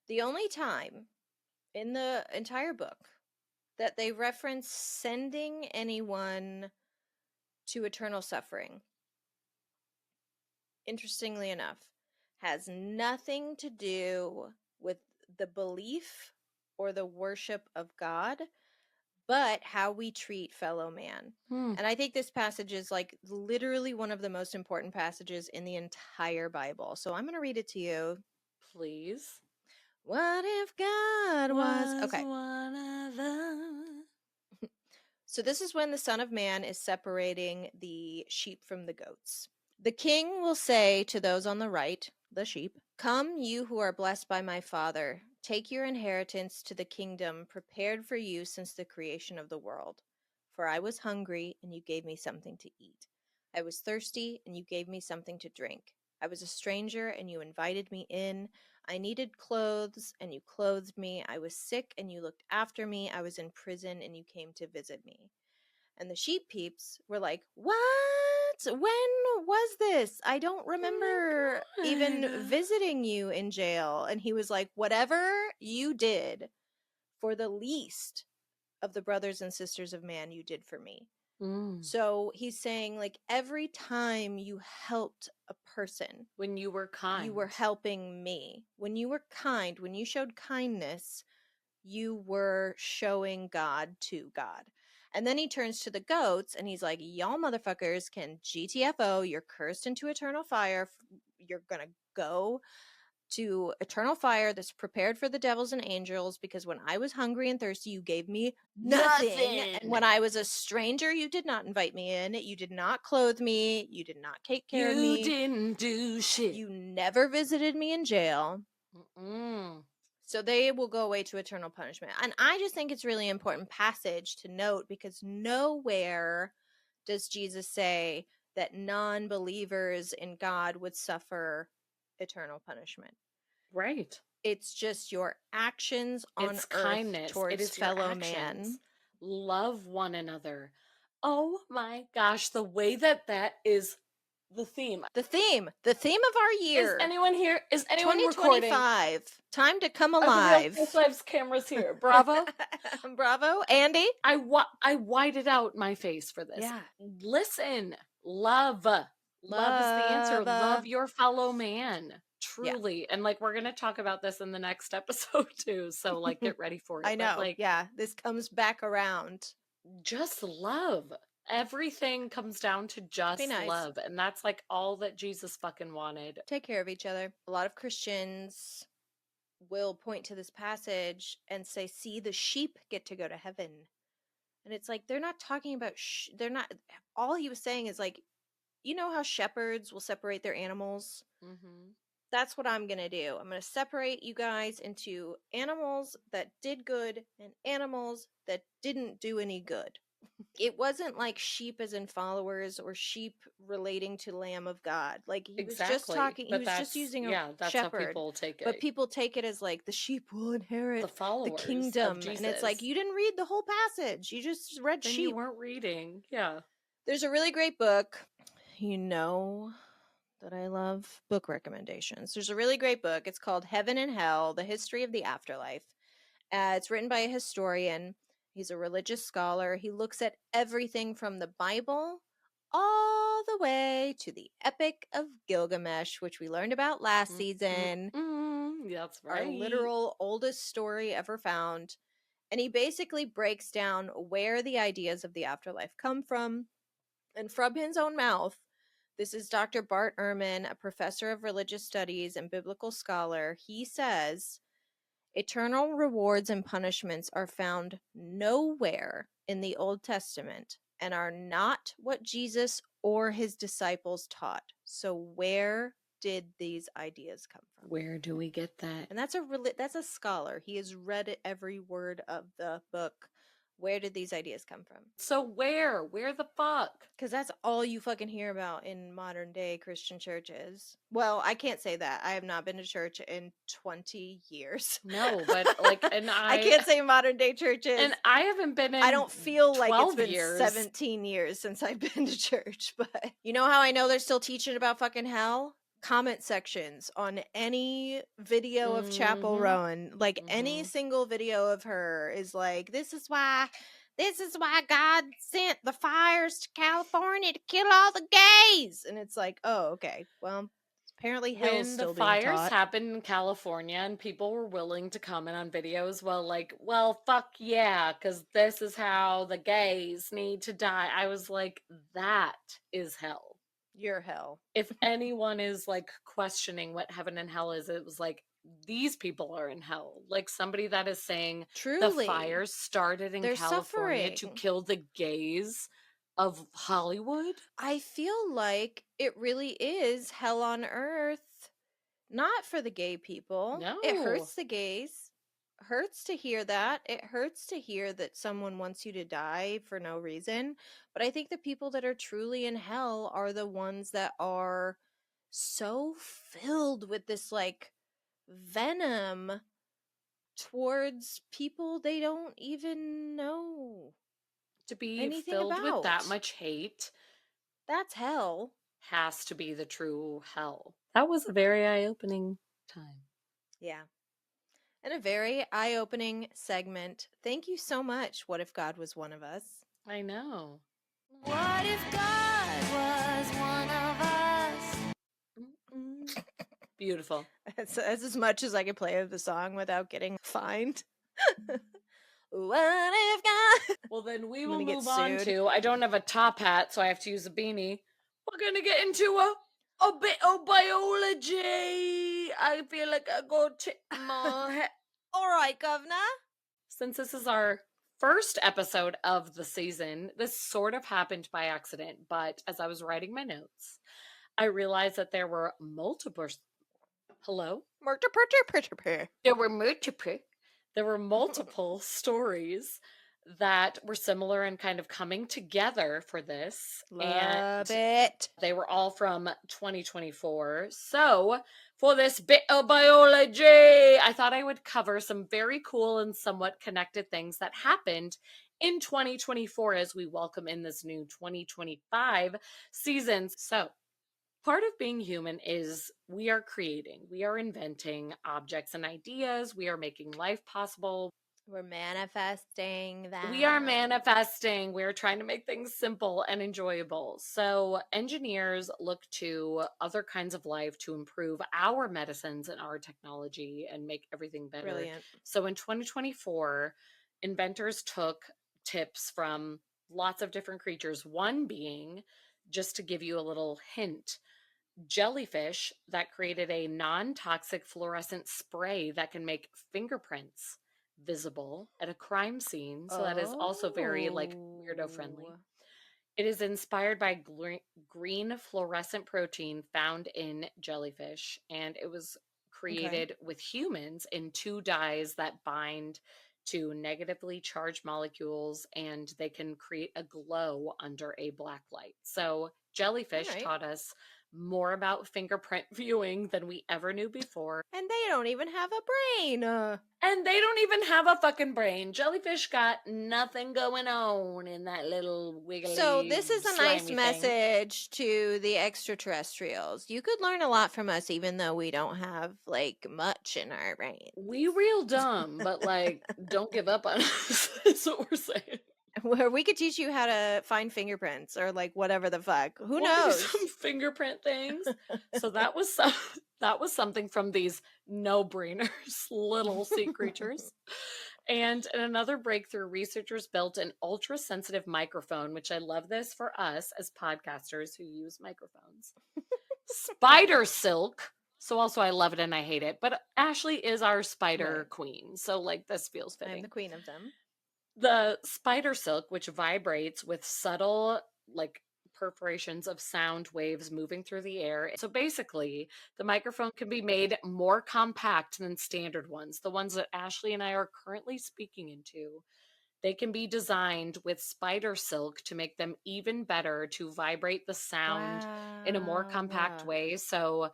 The only time in the entire book that they reference sending anyone to eternal suffering, interestingly enough, has nothing to do with the belief or the worship of God, but how we treat fellow man. And I think this passage is like literally one of the most important passages in the entire Bible. So I'm going to read it to you. Please. What if God was okay? one of them. So this is when the Son of Man is separating the sheep from the goats. The king will say to those on the right, the sheep, "Come, you who are blessed by my Father, take your inheritance to the kingdom prepared for you since the creation of the world. For I was hungry, and you gave me something to eat. I was thirsty, and you gave me something to drink. I was a stranger, and you invited me in. I needed clothes, and you clothed me. I was sick, and you looked after me. I was in prison, and you came to visit me." And the sheep peeps were like, "What? When was this? I don't remember even God. visiting you in jail." And he was like, "Whatever you did for the least of the brothers and sisters of man, you did for me." So he's saying, like, every time you helped a person, When you were kind. you were helping me. When you were kind, when you showed kindness, you were showing God to God. And then he turns to the goats and he's like, "Y'all motherfuckers can GTFO, you're cursed into eternal fire. You're gonna go to eternal fire that's prepared for the devils and angels, because when I was hungry and thirsty, you gave me nothing. And when I was a stranger, you did not invite me in. You did not clothe me. You did not take care of me. You didn't do shit. You never visited me in jail." So they will go away to eternal punishment. And I just think it's really important passage to note, because nowhere does Jesus say that non-believers in God would suffer eternal punishment. Right. It's just your actions on It's earth kindness. towards It is your fellow man. actions. Love one another. Oh my gosh, the way that is the theme. The theme of our year. Is anyone here? Is anyone recording? 2025. Time to come Are the Real alive. Housewives cameras here? Bravo. Bravo, Andy. I whited out my face for this. Yeah. Listen, love. Love is the answer. Love your fellow man. Truly. Yeah. And like, we're going to talk about this in the next episode too. So like, get ready for it. I know. But, like, yeah. This comes back around. Just love. Everything comes down to just nice. love. And that's like all that Jesus fucking wanted. Take care of each other. A lot of Christians will point to this passage and say, "See, the sheep get to go to heaven." And it's like, they're not talking about, they're not, all he was saying is like, you know how shepherds will separate their animals? Mm-hmm. That's what I'm going to do. I'm going to separate you guys into animals that did good and animals that didn't do any good. It wasn't like sheep as in followers or sheep relating to Lamb of God. Like, he was just talking, he was just using a that's shepherd. how people take it. But people take it as like the sheep will inherit the followers the kingdom. of Jesus. And it's like, you didn't read the whole passage. You just read then sheep. You weren't reading. Yeah. There's a really great book. You know that I love book recommendations. There's a really great book. It's called Heaven and Hell, The History of the Afterlife. It's written by a historian. He's a religious scholar. He looks at everything from the Bible all the way to the Epic of Gilgamesh, which we learned about last season. That's right. Our literal oldest story ever found. And he basically breaks down where the ideas of the afterlife come from. And from his own mouth, this is Dr. Bart Ehrman, a professor of religious studies and biblical scholar. He says, eternal rewards and punishments are found nowhere in the Old Testament and are not what Jesus or his disciples taught. So where did these ideas come from? Where do we get that? And that's a scholar. He has read every word of the book. Where did these ideas come from? So where the fuck? Because that's all you fucking hear about in modern day Christian churches. Well, I can't say that. I have not been to church in 20 years. No, but like, and I can't say modern day churches. And I haven't been in I don't feel like it's been years. 17 years since I've been to church. But you know how I know they're still teaching about fucking hell? Comment sections on any video of Chapel Rowan, like any single video of her is like, this is why God sent the fires to California to kill all the gays. And it's like, oh, okay, well, Apparently hell's When the still being fires taught. happened in California and people were willing to comment on videos, well, fuck yeah, because this is how the gays need to die. I was like, that is hell. You're hell. If anyone is like questioning what heaven and hell is, it was like, these people are in hell. Like somebody that is saying the Truly. fires started in They're California to suffering. kill the gays of Hollywood. I feel like it really is hell on earth. Not for the gay people. It No. hurts the gays. Hurts to hear that. It hurts to hear that someone wants you to die for no reason. But I think the people that are truly in hell are the ones that are so filled with this like venom towards people they don't even know To be anything filled with that about. much hate That's hell. has to be the true hell. That was a very eye-opening time. Yeah. And a very eye-opening segment. Thank you so much. What if God was one of us? I know. What if God was one of us? Beautiful. That's as much as I could play of the song without getting fined. What if God? Well, then we I'm will gonna get move on sued. to, I don't have a top hat, so I have to use a beanie. We're going to get into a bit of biology. I feel like I go tip my hat. All right, governor. Since this is our first episode of the season, this sort of happened by accident, but as I was writing my notes, I realized that there were multiple. Hello? There were multiple stories that were similar and kind of coming together for this. Love and it. they were all from 2024. So, for this bit of biology, I thought I would cover some very cool and somewhat connected things that happened in 2024 as we welcome in this new 2025 season. So, part of being human is we are creating, we are inventing objects and ideas, we are making life possible. We're manifesting that. We are manifesting. We're trying to make things simple and enjoyable. So, engineers look to other kinds of life to improve our medicines and our technology and make everything better. Brilliant. So, in 2024, inventors took tips from lots of different creatures, one being, just to give you a little hint, jellyfish that created a non-toxic fluorescent spray that can make fingerprints visible at a crime scene. So that is also very like weirdo friendly. Oh. It is inspired by green fluorescent protein found in jellyfish, and it was created with humans in two dyes that bind to negatively charged molecules, and they can create a glow under a black light. So jellyfish Alright. taught us more about fingerprint viewing than we ever knew before. And they don't even have a brain. And they don't even have a fucking brain. Jellyfish got nothing going on in that little wiggly. So this is a nice slimy thing. message to the extraterrestrials. You could learn a lot from us even though we don't have like much in our brain. We real dumb, but like don't give up on us. That's what we're saying. Where we could teach you how to find fingerprints or like whatever the fuck. Who We'll do knows? some fingerprint things. So that was something from these no-brainers, little sea creatures. And in another breakthrough, researchers built an ultra-sensitive microphone, which I love this for us as podcasters who use microphones. Spider silk. So also I love it and I hate it. But Ashley is our spider Right. queen. So like this feels fitting. I'm the queen of them. The spider silk, which vibrates with subtle like perforations of sound waves moving through the air. So basically, the microphone can be made more compact than standard ones. The ones that Ashley and I are currently speaking into, they can be designed with spider silk to make them even better to vibrate the sound in a more compact Wow. way. So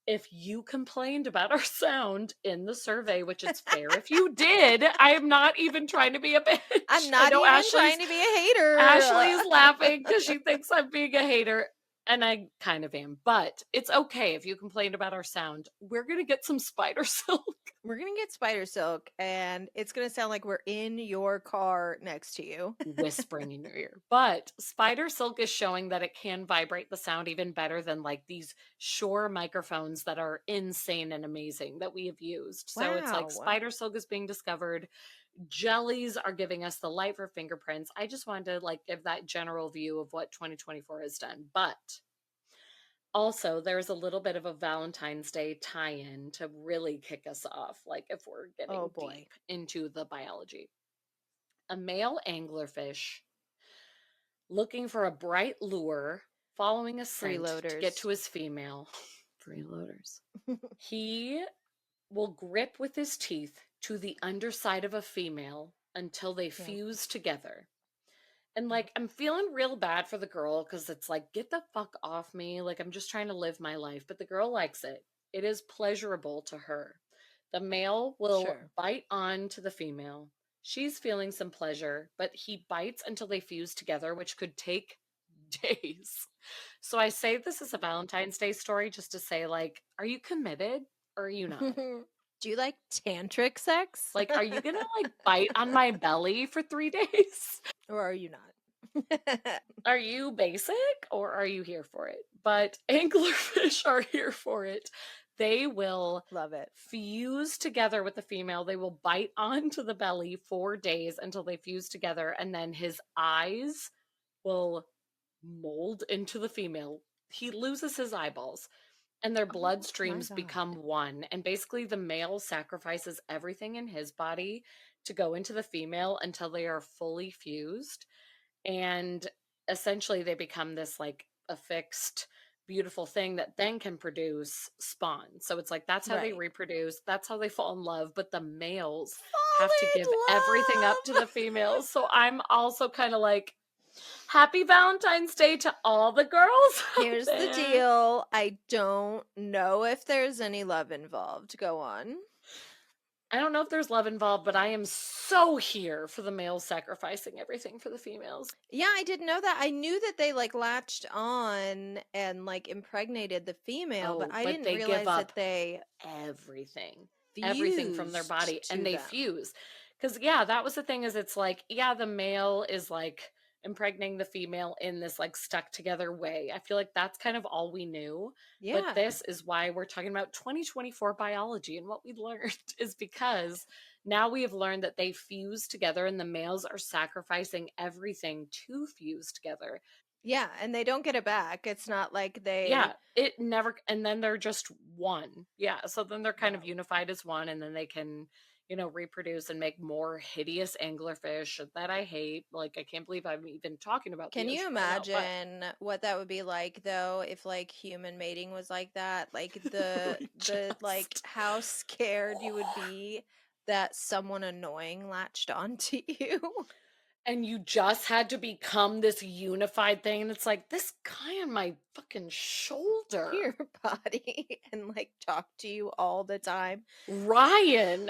if you complained about our sound in the survey, which it's fair if you did, I am not even trying to be a bitch. I'm I not know even Ashley's trying to be a hater. Ashley is laughing because she thinks I'm being a hater. And I kind of am, but it's okay if you complain about our sound. We're going to get some spider silk. We're going to get spider silk, and it's going to sound like we're in your car next to you. Whispering in your ear. But spider silk is showing that it can vibrate the sound even better than like these Shure microphones that are insane and amazing that we have used. So it's like Wow. spider silk is being discovered. Jellies are giving us the light for fingerprints. I just wanted to like give that general view of what 2024 has done. But also, there's a little bit of a Valentine's Day tie-in to really kick us off, like if we're getting Oh, boy. deep into the biology. A male anglerfish looking for a bright lure, following a scent to get Freeloaders. to his female. Freeloaders. He will grip with his teeth to the underside of a female until they fuse together. And like, I'm feeling real bad for the girl because it's like, get the fuck off me. Like, I'm just trying to live my life. But the girl likes it. It is pleasurable to her. The male will Sure. bite on to the female. She's feeling some pleasure, but he bites until they fuse together, which could take days. So I say this is a Valentine's Day story just to say, like, are you committed or are you not? Do you like tantric sex? Like, are you gonna like bite on my belly for 3 days? Or are you not? Are you basic or are you here for it? But anglerfish are here for it. They will Love it. fuse together with the female. They will bite onto the belly 4 days until they fuse together, and then his eyes will mold into the female. He loses his eyeballs, and their bloodstreams God. become one. And basically, the male sacrifices everything in his body to go into the female until they are fully fused. And essentially, they become this like affixed, beautiful thing that then can produce spawn. So it's like that's how they Right. reproduce, that's how they fall in love. But the males Fall have to in give everything up to the love! females. So I'm also kind of like, happy Valentine's Day to all the girls out Here's the there. deal. I don't know if there's any love involved. Go on. I don't know if there's love involved, but I am so here for the males sacrificing everything for the females. Yeah, I didn't know that. I knew that they like latched on and like impregnated the female, but Oh, I but didn't they realize give up that they everything from their fused body, to and they them. fuse. Because yeah, that was the thing, is it's like, yeah, the male is like impregnating the female in this like stuck together way. I feel like that's kind of all we knew. But Yeah. this is why we're talking about 2024 biology, and what we learned is because now we have learned that they fuse together, and the males are sacrificing everything to fuse together. Yeah, and they don't get it back. It's not like they Yeah, it never, and then they're just one. Yeah, so then they're kind of Wow. unified as one, and then they can, reproduce and make more hideous anglerfish that I hate. Like, I can't believe I'm even talking about Can the you ocean right now, but imagine what that would be like though if like human mating was like that? Like we the like just how scared you would be that someone annoying latched onto you. and you just had to become this unified thing, and it's like, this guy on my fucking shoulder, Your body and like talk to you all the time. Ryan.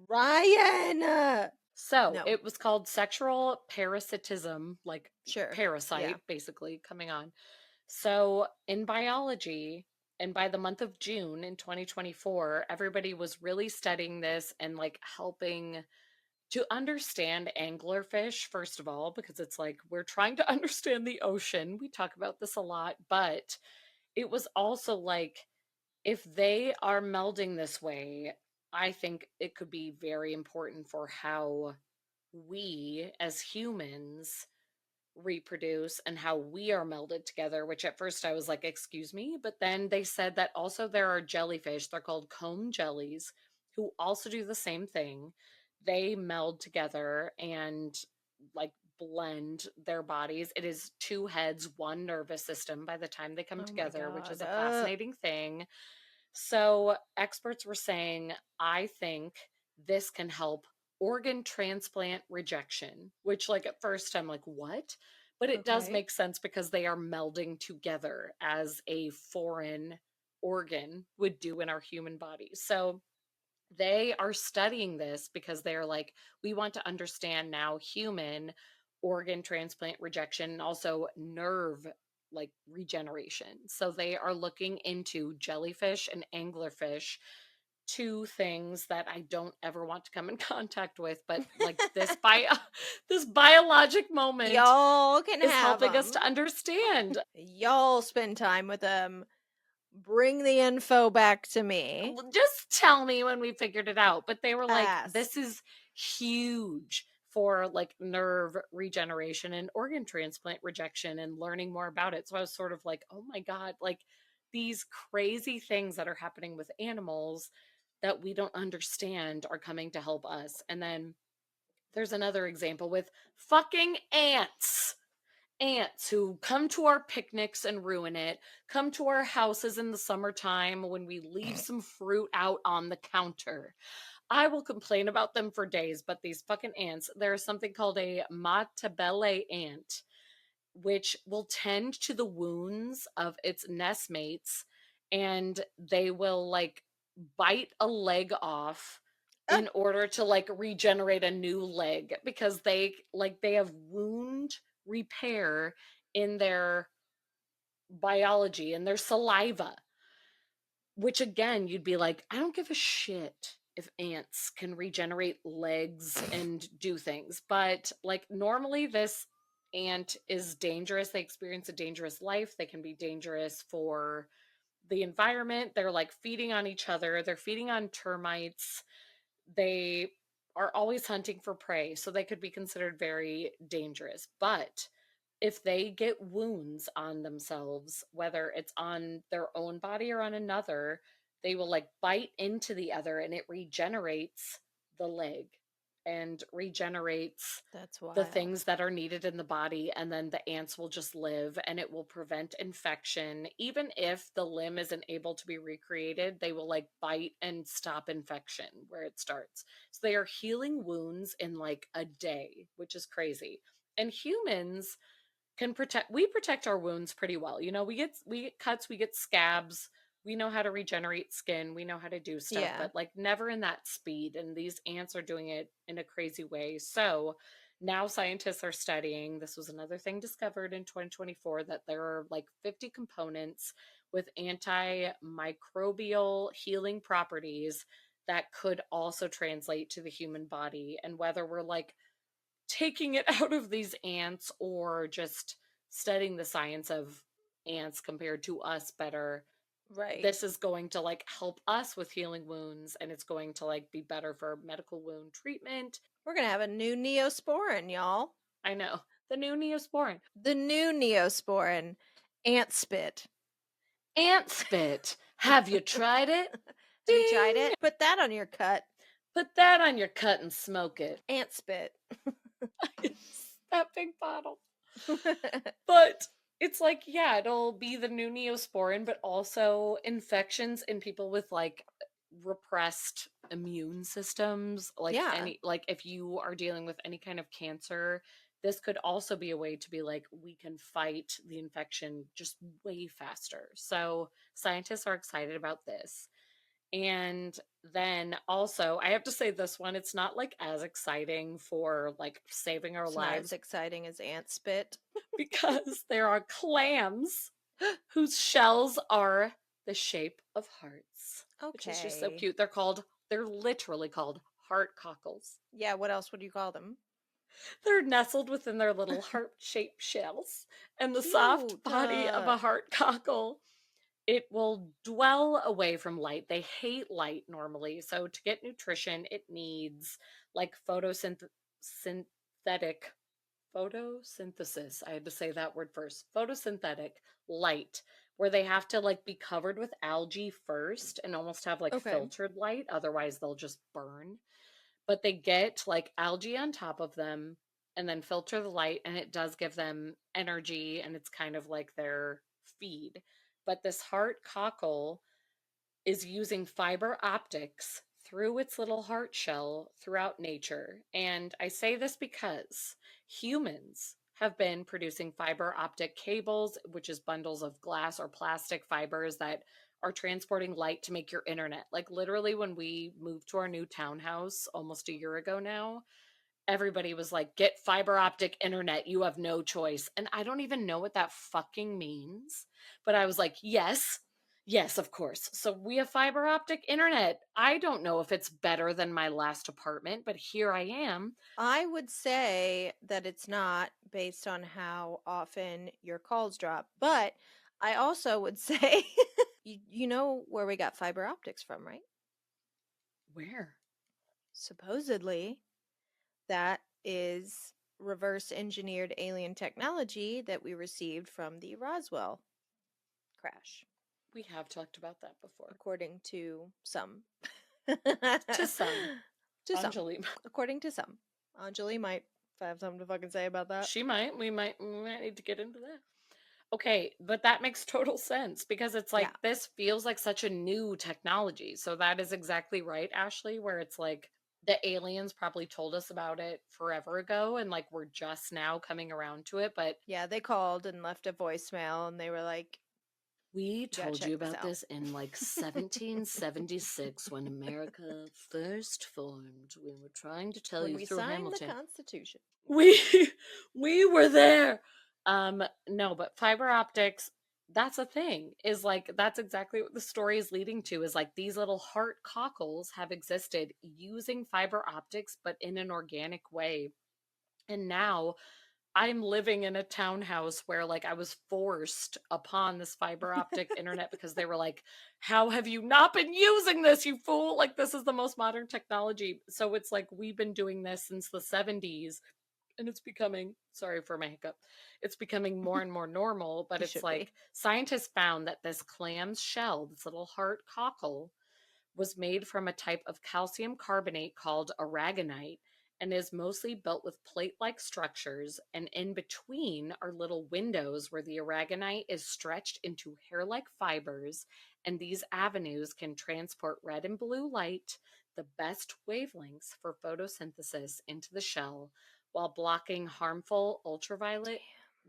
Ryan. So No. it was called sexual parasitism, like Sure. parasite, Yeah. basically coming on. So in biology, and by the month of June in 2024, everybody was really studying this and like helping to understand anglerfish, first of all, because it's like we're trying to understand the ocean. We talk about this a lot, but it was also like, if they are melding this way, I think it could be very important for how we as humans reproduce and how we are melded together, which at first I was like, excuse me. But then they said that also there are jellyfish, they're called comb jellies, who also do the same thing. They meld together and like blend their bodies. It is two heads, one nervous system by the time they come Oh my together, which is a God. fascinating thing. So experts were saying, I think this can help organ transplant rejection, which like at first I'm like, what? But it does Okay. make sense because they are melding together as a foreign organ would do in our human body. So they are studying this because they're like, we want to understand now human organ transplant rejection and also nerve like regeneration. So they are looking into jellyfish and anglerfish, two things that I don't ever want to come in contact with, but like this biologic moment Y'all can is have helping us to 'em. understand. Y'all spend time with them. Bring the info back to me. Just tell me when we figured it out. But they were like, Ask. this is huge for like nerve regeneration and organ transplant rejection and learning more about it. So I was sort of like, oh my God, like these crazy things that are happening with animals that we don't understand are coming to help us. And then there's another example with fucking ants. Ants who come to our picnics and ruin it, come to our houses in the summertime when we leave some fruit out on the counter. I will complain about them for days, but these fucking ants, there's something called a matabele ant, which will tend to the wounds of its nestmates, and they will like bite a leg off Ah. in order to like regenerate a new leg because they have wound repair in their biology and their saliva, which again you'd be like, I don't give a shit if ants can regenerate legs and do things, but like normally this ant is dangerous. They experience a dangerous life. They can be dangerous for the environment. They're like feeding on each other, they're feeding on termites, they are always hunting for prey, so they could be considered very dangerous. But if they get wounds on themselves, whether it's on their own body or on another, they will like bite into the other and it regenerates the leg and regenerates That's the wild. things that are needed in the body, and then the ants will just live and it will prevent infection. Even if the limb isn't able to be recreated, they will like bite and stop infection where it starts. So they are healing wounds in like a day, which is crazy. And humans can protect our wounds pretty well. You know, we get cuts, we get scabs, we know how to regenerate skin, we know how to do stuff, Yeah. but like never in that speed, and these ants are doing it in a crazy way. So now scientists are studying, this was another thing discovered in 2024, that there are like 50 components with antimicrobial healing properties that could also translate to the human body, and whether we're like taking it out of these ants or just studying the science of ants compared to us better, Right. this is going to like help us with healing wounds, and it's going to like be better for medical wound treatment. We're going to have a new Neosporin, y'all. I know, the new Neosporin. The new Neosporin. Ant spit. Ant spit. Have you tried it? Have you tried Ding! it? Put that on your cut. Put that on your cut and smoke it. Ant spit. That big bottle. But it's like, yeah, it'll be the new Neosporin, but also infections in people with like repressed immune systems. Like Yeah. any, like if you are dealing with any kind of cancer, this could also be a way to be like, we can fight the infection just way faster. So scientists are excited about this. And then also, I have to say this one, it's not like as exciting for like saving our It's not lives as exciting as ant spit. because there are clams whose shells are the shape of hearts, which is just so Okay. cute. They're literally called heart cockles. Yeah, what else would you call them? They're nestled within their little heart-shaped shells, and the soft Cute. body of a heart cockle, it will dwell away from light. They hate light normally. So to get nutrition, it needs like synthetic photosynthesis. I had to say that word first. Photosynthetic light, where they have to like be covered with algae first and almost have like Okay. filtered light. Otherwise, they'll just burn. But they get like algae on top of them and then filter the light, and it does give them energy, and it's kind of like their feed. But this heart cockle is using fiber optics through its little heart shell throughout nature. And I say this because humans have been producing fiber optic cables, which is bundles of glass or plastic fibers that are transporting light to make your internet. Like literally, when we moved to our new townhouse almost a year ago now, everybody was like, get fiber optic internet. You have no choice. And I don't even know what that fucking means. But I was like, yes, yes, of course. So we have fiber optic internet. I don't know if it's better than my last apartment, but here I am. I would say that it's not based on how often your calls drop, but I also would say you know where we got fiber optics from, right? Where? Supposedly, that is reverse engineered alien technology that we received from the Roswell crash, We have talked about that before. according to some. To some. To some. Anjali. According to some. Anjali might have something to fucking say about that. She might. We might need to get into that. Okay, but that makes total sense because it's like Yeah. this feels like such a new technology. So that is exactly right, Ashley, where it's like the aliens probably told us about it forever ago and like we're just now coming around to it, but Yeah, they called and left a voicemail and they were like, we gotta told check you this about out." this in like 1776 when America first formed. We were trying to tell when you we through signed Hamilton. the Constitution. we we were there. No, but fiber optics, that's a thing. Is like that's exactly what the story is leading to, is like these little heart cockles have existed using fiber optics but in an organic way. And now I'm living in a townhouse where like I was forced upon this fiber optic internet because they were like, how have you not been using this, you fool? Like this is the most modern technology. So it's like we've been doing this since the 70s and it's becoming, sorry for my hiccup, it's becoming more and more normal. But You it's should like be. scientists found that this clam's shell, this little heart cockle, was made from a type of calcium carbonate called aragonite and is mostly built with plate-like structures, and in between are little windows where the aragonite is stretched into hair-like fibers, and these avenues can transport red and blue light, the best wavelengths for photosynthesis, into the shell while blocking harmful ultraviolet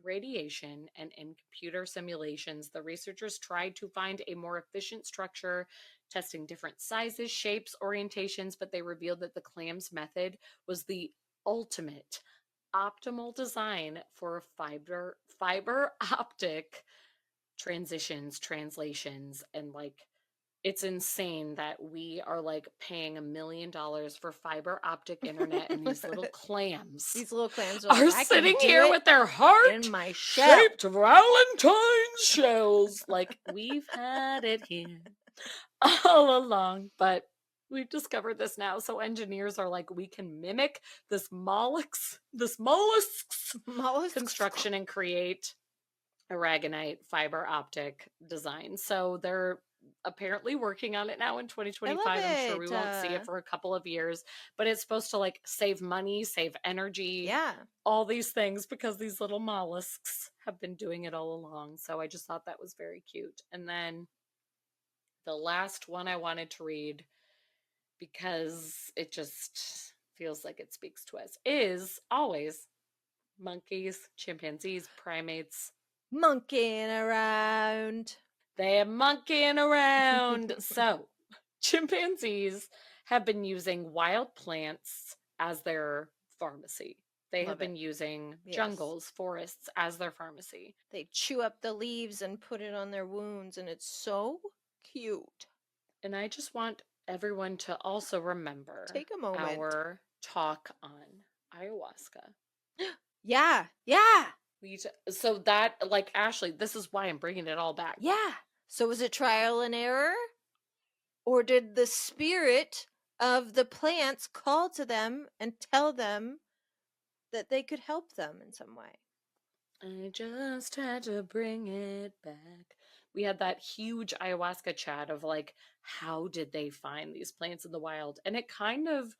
radiation. And in computer simulations, the researchers tried to find a more efficient structure, testing different sizes, shapes, orientations, but they revealed that the clams method was the ultimate optimal design for fiber optic translations. And like it's insane that we are like paying $1 million for fiber optic internet and these little clams These little clams are are like, I can sitting do here it with their in heart my shell. shaped Valentine's shells. Like we've had it here all along, but we've discovered this now. So engineers are like, we can mimic this mollusk's Mollusks. construction and create aragonite fiber optic design. So they're apparently working on it now in 2025. I'm sure we it. won't see it for a couple of years, but it's supposed to like save money, save energy, Yeah. all these things because these little mollusks have been doing it all along. So I just thought that was very cute. And then the last one I wanted to read, because it just feels like it speaks to us, is always monkeys, chimpanzees, primates. Monkeying around. They're monkeying around. So, chimpanzees have been using wild plants as their pharmacy. They have Love been it. using Yes. jungles, forests as their pharmacy. They chew up the leaves and put it on their wounds, and it's so cute. And I just want everyone to also remember Take a moment. our talk on ayahuasca. Yeah. Yeah. So that, like, Ashley, this is why I'm bringing it all back. Yeah. So was it trial and error? Or did the spirit of the plants call to them and tell them that they could help them in some way? I just had to bring it back. We had that huge ayahuasca chat of like, how did they find these plants in the wild? And it kind of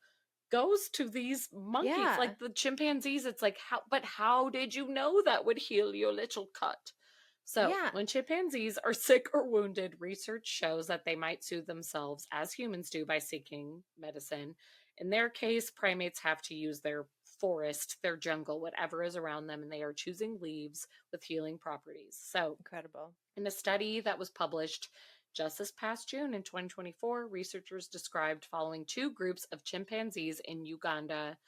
goes to these monkeys, Yeah. like the chimpanzees. It's like, how did you know that would heal your little cut? So Yeah. when chimpanzees are sick or wounded, research shows that they might soothe themselves as humans do by seeking medicine. In their case, primates have to use their forest, their jungle, whatever is around them, and they are choosing leaves with healing properties. So, Incredible. in a study that was published just this past June in 2024, researchers described following two groups of chimpanzees in Uganda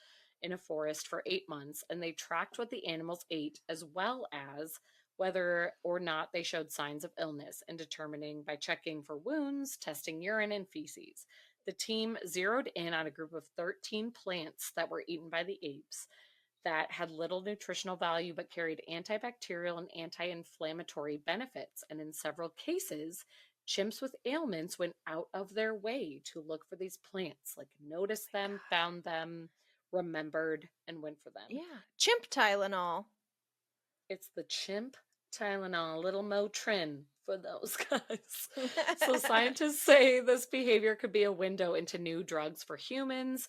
in a forest for 8 months, and they tracked what the animals ate as well as whether or not they showed signs of illness, and determining by checking for wounds, testing urine, and feces. The team zeroed in on a group of 13 plants that were eaten by the apes that had little nutritional value but carried antibacterial and anti-inflammatory benefits. And in several cases, chimps with ailments went out of their way to look for these plants, like noticed them, found them, remembered, and went for them. Yeah. Chimp Tylenol. It's the chimp Tylenol, little Motrin for those guys. So scientists say this behavior could be a window into new drugs for humans.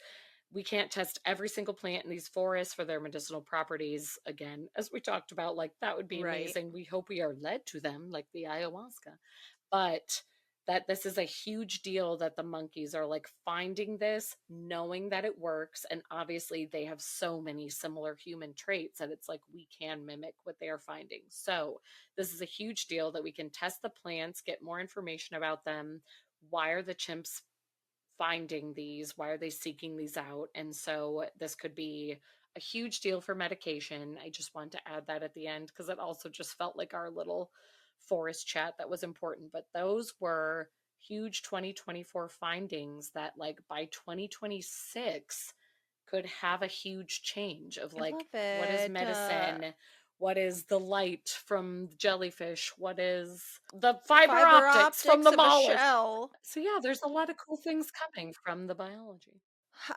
We can't test every single plant in these forests for their medicinal properties. Again, as we talked about, like that would be Right. amazing. We hope we are led to them, like the ayahuasca. But that this is a huge deal that the monkeys are like finding this, knowing that it works. And obviously, they have so many similar human traits that it's like we can mimic what they are finding. So, this is a huge deal that we can test the plants, get more information about them. Why are the chimps finding these? Why are they seeking these out? And so, this could be a huge deal for medication. I just wanted to add that at the end because it also just felt like our little forest chat that was important. But those were huge 2024 findings that, like, by 2026 could have a huge change of I like love what is it. medicine, what is the light from jellyfish, what is the Fiber fiberoptics from optics the of a mollusk. shell. So yeah, there's a lot of cool things coming from the biology.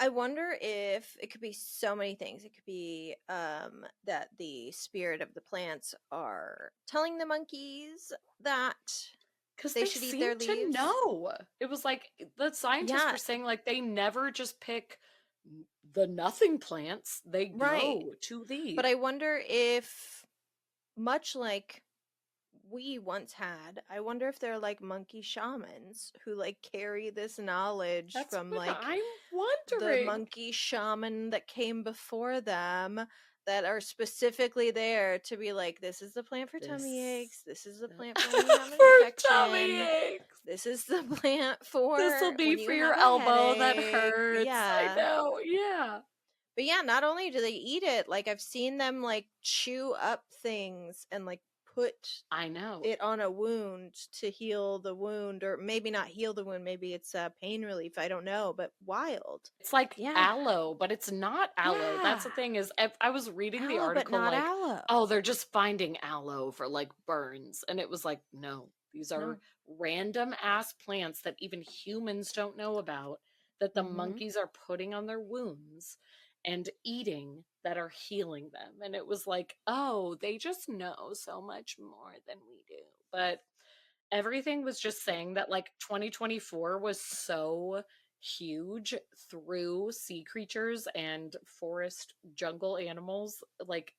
I wonder if it could be so many things. It could be that the spirit of the plants are telling the monkeys that Because they they should eat their seem to leaves. know. It was like the scientists Yeah, were saying, like, they never just pick the nothing plants, they right. go to these. But I wonder if, much like we once had, I wonder if they're like monkey shamans who like carry this knowledge That's from what like I'm the wondering. monkey shaman that came before them, that are specifically there to be like, this is the plant for tummy aches, this is the plant for when you have an For tummy infection, aches. this is the plant for This'll be when you for your have a elbow that headache. hurts. I Yeah. know. Yeah. But yeah, not only do they eat it, like I've seen them like chew up things and like put I know. it on a wound to heal the wound, or maybe not heal the wound, maybe it's pain relief, I don't know, but wild. It's like Yeah. aloe, but it's not aloe. That's the Yeah. thing is, I was reading the Aloe, but article not like, aloe. oh, they're just finding aloe for like burns. And it was like, no, these are No. random ass plants that even humans don't know about that the Mhm. monkeys are putting on their wounds and eating that are healing them. And it was like, oh, they just know so much more than we do. But everything was just saying that like 2024 was so huge through sea creatures and forest jungle animals, like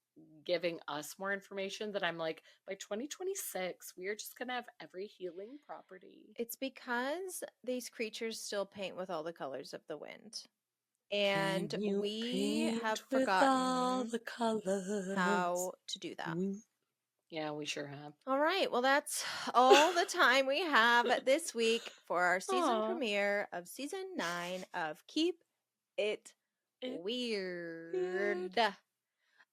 giving us more information, that I'm like, by 2026 we are just gonna have every healing property. It's because these creatures still paint with all the colors of the wind. Can And you we have paint with all forgotten the colors? how to do that. Yeah, we sure have. All right. Well, that's all the time we have this week for our season Aw. premiere of season 9 of Keep It Weird. Join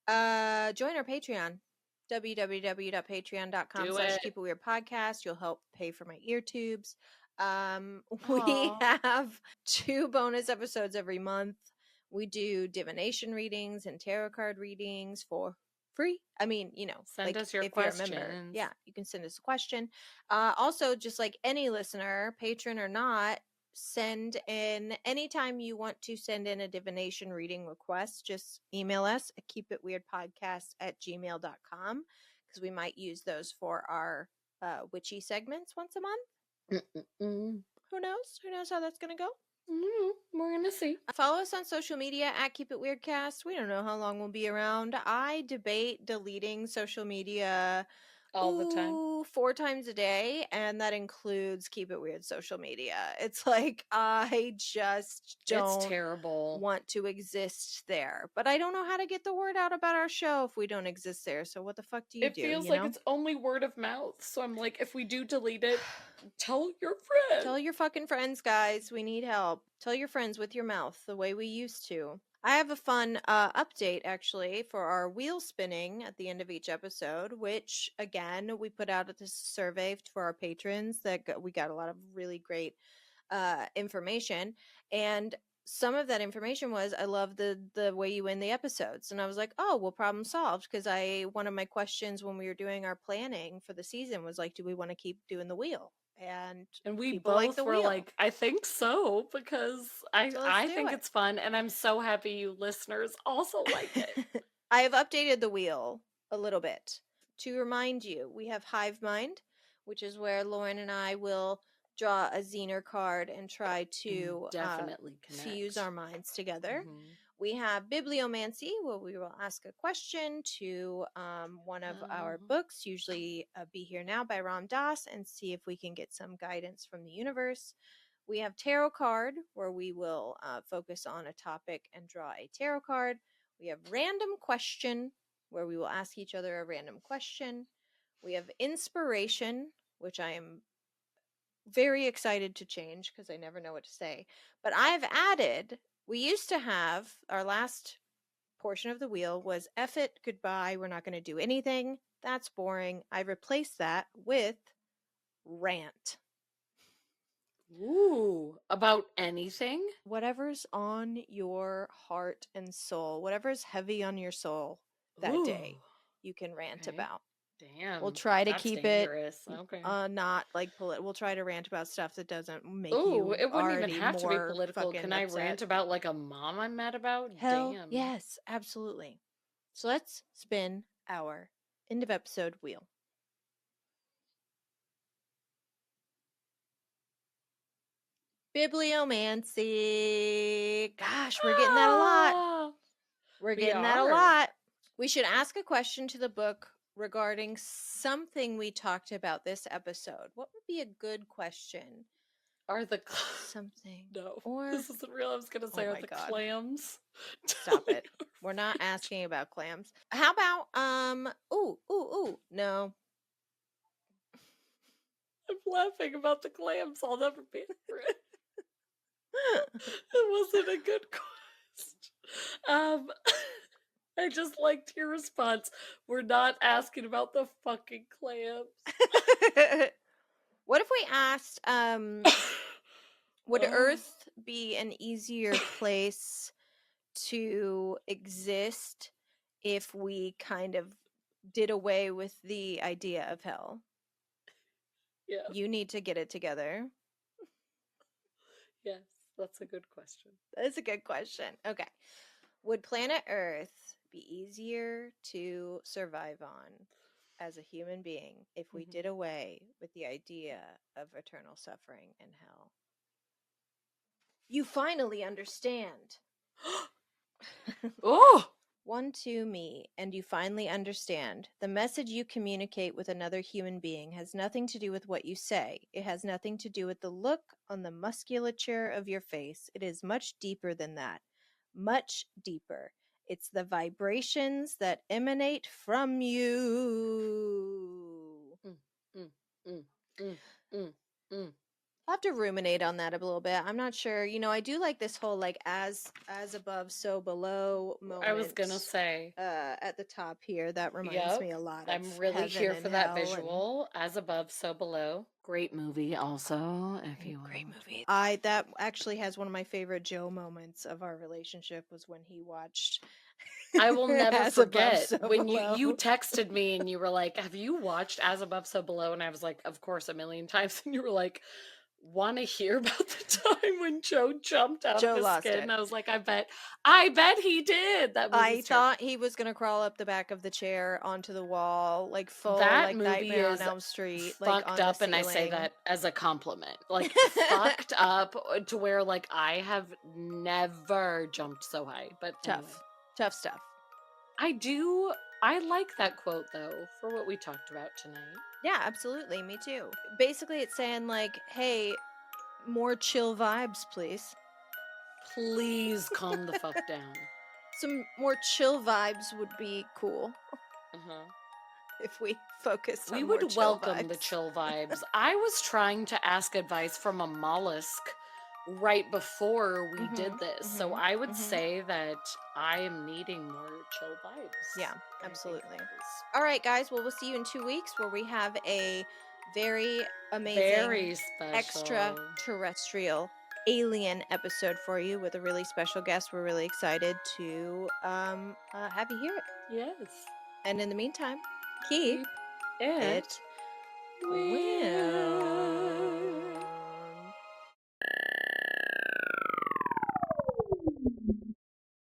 our Patreon, Do www.patreon.com/keep it. it weird podcast. You'll help pay for my ear tubes. We Aw. have 2 bonus episodes every month. We do divination readings and tarot card readings for free. I mean, you know, Send like us your if you're a member, questions. yeah, you can send us a question. Also, just like any listener, patron or not, send in anytime you want to send in a divination reading request. Just email us at keepitweirdpodcast@gmail.com, because we might use those for our witchy segments once a month. Who knows how that's gonna go. We're gonna see. Follow us on social media at Keep It Weirdcast. We don't know how long we'll be around. I debate deleting social media All the time. 4 times a day, and that includes Keep It Weird social media. It's like I just It's don't terrible. want to exist there. But I don't know how to get the word out about our show if we don't exist there. So what the fuck do you It do? feels You like know? it's only word of mouth. So I'm like, if we do delete it, tell your friend. Tell your fucking friends, guys. We need help. Tell your friends with your mouth the way we used to. I have a fun update actually for our wheel spinning at the end of each episode, which again we put out at this survey for our patrons we got a lot of really great information, and some of that information was I love the way you end the episodes, and I was like, oh well, problem solved, because I one of my questions when we were doing our planning for the season was like, do we want to keep doing the wheel? And And we people like both the were wheel, like, I think so, because I so let's I do think it. it's fun, and I'm so happy you listeners also like it. I have updated the wheel a little bit to remind you. We have Hive Mind, which is where Lauren and I will draw a Zener card and try to Definitely fuse connect. our minds together. Mhm. We have Bibliomancy, where we will ask a question to one of our books, usually Be Here Now by Ram Dass, and see if we can get some guidance from the universe. We have Tarot Card, where we will focus on a topic and draw a tarot card. We have Random Question, where we will ask each other a random question. We have Inspiration, which I am very excited to change because I never know what to say. But I've added, we used to have our last portion of the wheel was F it, goodbye, we're not going to do anything. That's boring. I replaced that with rant. Ooh, about anything? Whatever's on your heart and soul, whatever's heavy on your soul that day, Ooh, you can rant okay. about. We'll Damn, try to that's keep it dangerous. Okay. not like we'll try to rant about stuff that doesn't make Ooh, you it wouldn't even already have to be more political. fucking Can I upset. rant about like a mom I'm mad about? Hell Damn. yes, absolutely. So let's spin our end of episode wheel. Bibliomancy. Gosh, we're getting that a lot. Ah, We're we getting that a are. lot. We should ask a question to the book regarding something we talked about this episode. What would be a good question? Are the Something. no, Or this isn't real. I was gonna say, oh are my the God. clams? Stop it. We're not asking about clams. How about ooh, no. I'm laughing about the clams. I'll never be over it. It wasn't a good question. I just liked your response. We're not asking about the fucking clams. What if we asked would Oh. Earth be an easier place to exist if we kind of did away with the idea of hell? Yes. You need to get it together. Yes, that's a good question. That's a good question. Okay. Would planet Earth be easier to survive on as a human being if we did away with the idea of eternal suffering and hell? You finally understand. Oh! 1, 2, me, and you finally understand. The message you communicate with another human being has nothing to do with what you say. It has nothing to do with the look on the musculature of your face. It is much deeper than that. Much deeper. It's the vibrations that emanate from you. I'll have to ruminate on that a little bit. I'm not sure. I do like this whole like as above, so below moment. I was gonna say at the top here. That reminds me a lot of I'm really heaven here and for that hell and- visual. As above, so below. Great movie, also. If you Great want. movie. That actually has one of my favorite Joe moments of our relationship was when he watched. I will never As Above, forget So when Below. you texted me and you were like, "Have you watched As Above, So Below?" And I was like, "Of course, a million times." And you were like, "Want to hear about the time when Joe jumped out Joe of his lost skin?" it. And I was like, I bet he did. That movie's I thought he was gonna crawl up the back of the chair onto the wall, like full that like movie Nightmare is on Elm Street, like fucked on up, the and I say ceiling. that as a compliment. Like fucked up to where like I have never jumped so high. But anyway. Tough stuff. I like that quote though for what we talked about tonight. Yeah, absolutely. Me too. Basically, it's saying like, "Hey, more chill vibes, please. Please calm the fuck down. Some more chill vibes would be cool Uh-huh. if we focused on We more would chill welcome vibes. the chill vibes. I was trying to ask advice from a mollusk right before we did Mhm, this. So mhm, I would mhm. say that I am needing more chill vibes. Yeah, I think absolutely. that is All right, guys. Well, we'll see you in 2 weeks where we have a very amazing very special. extraterrestrial alien episode for you with a really special guest. We're really excited to have you hear it. Yes. And in the meantime, keep Keep it it weird. weird.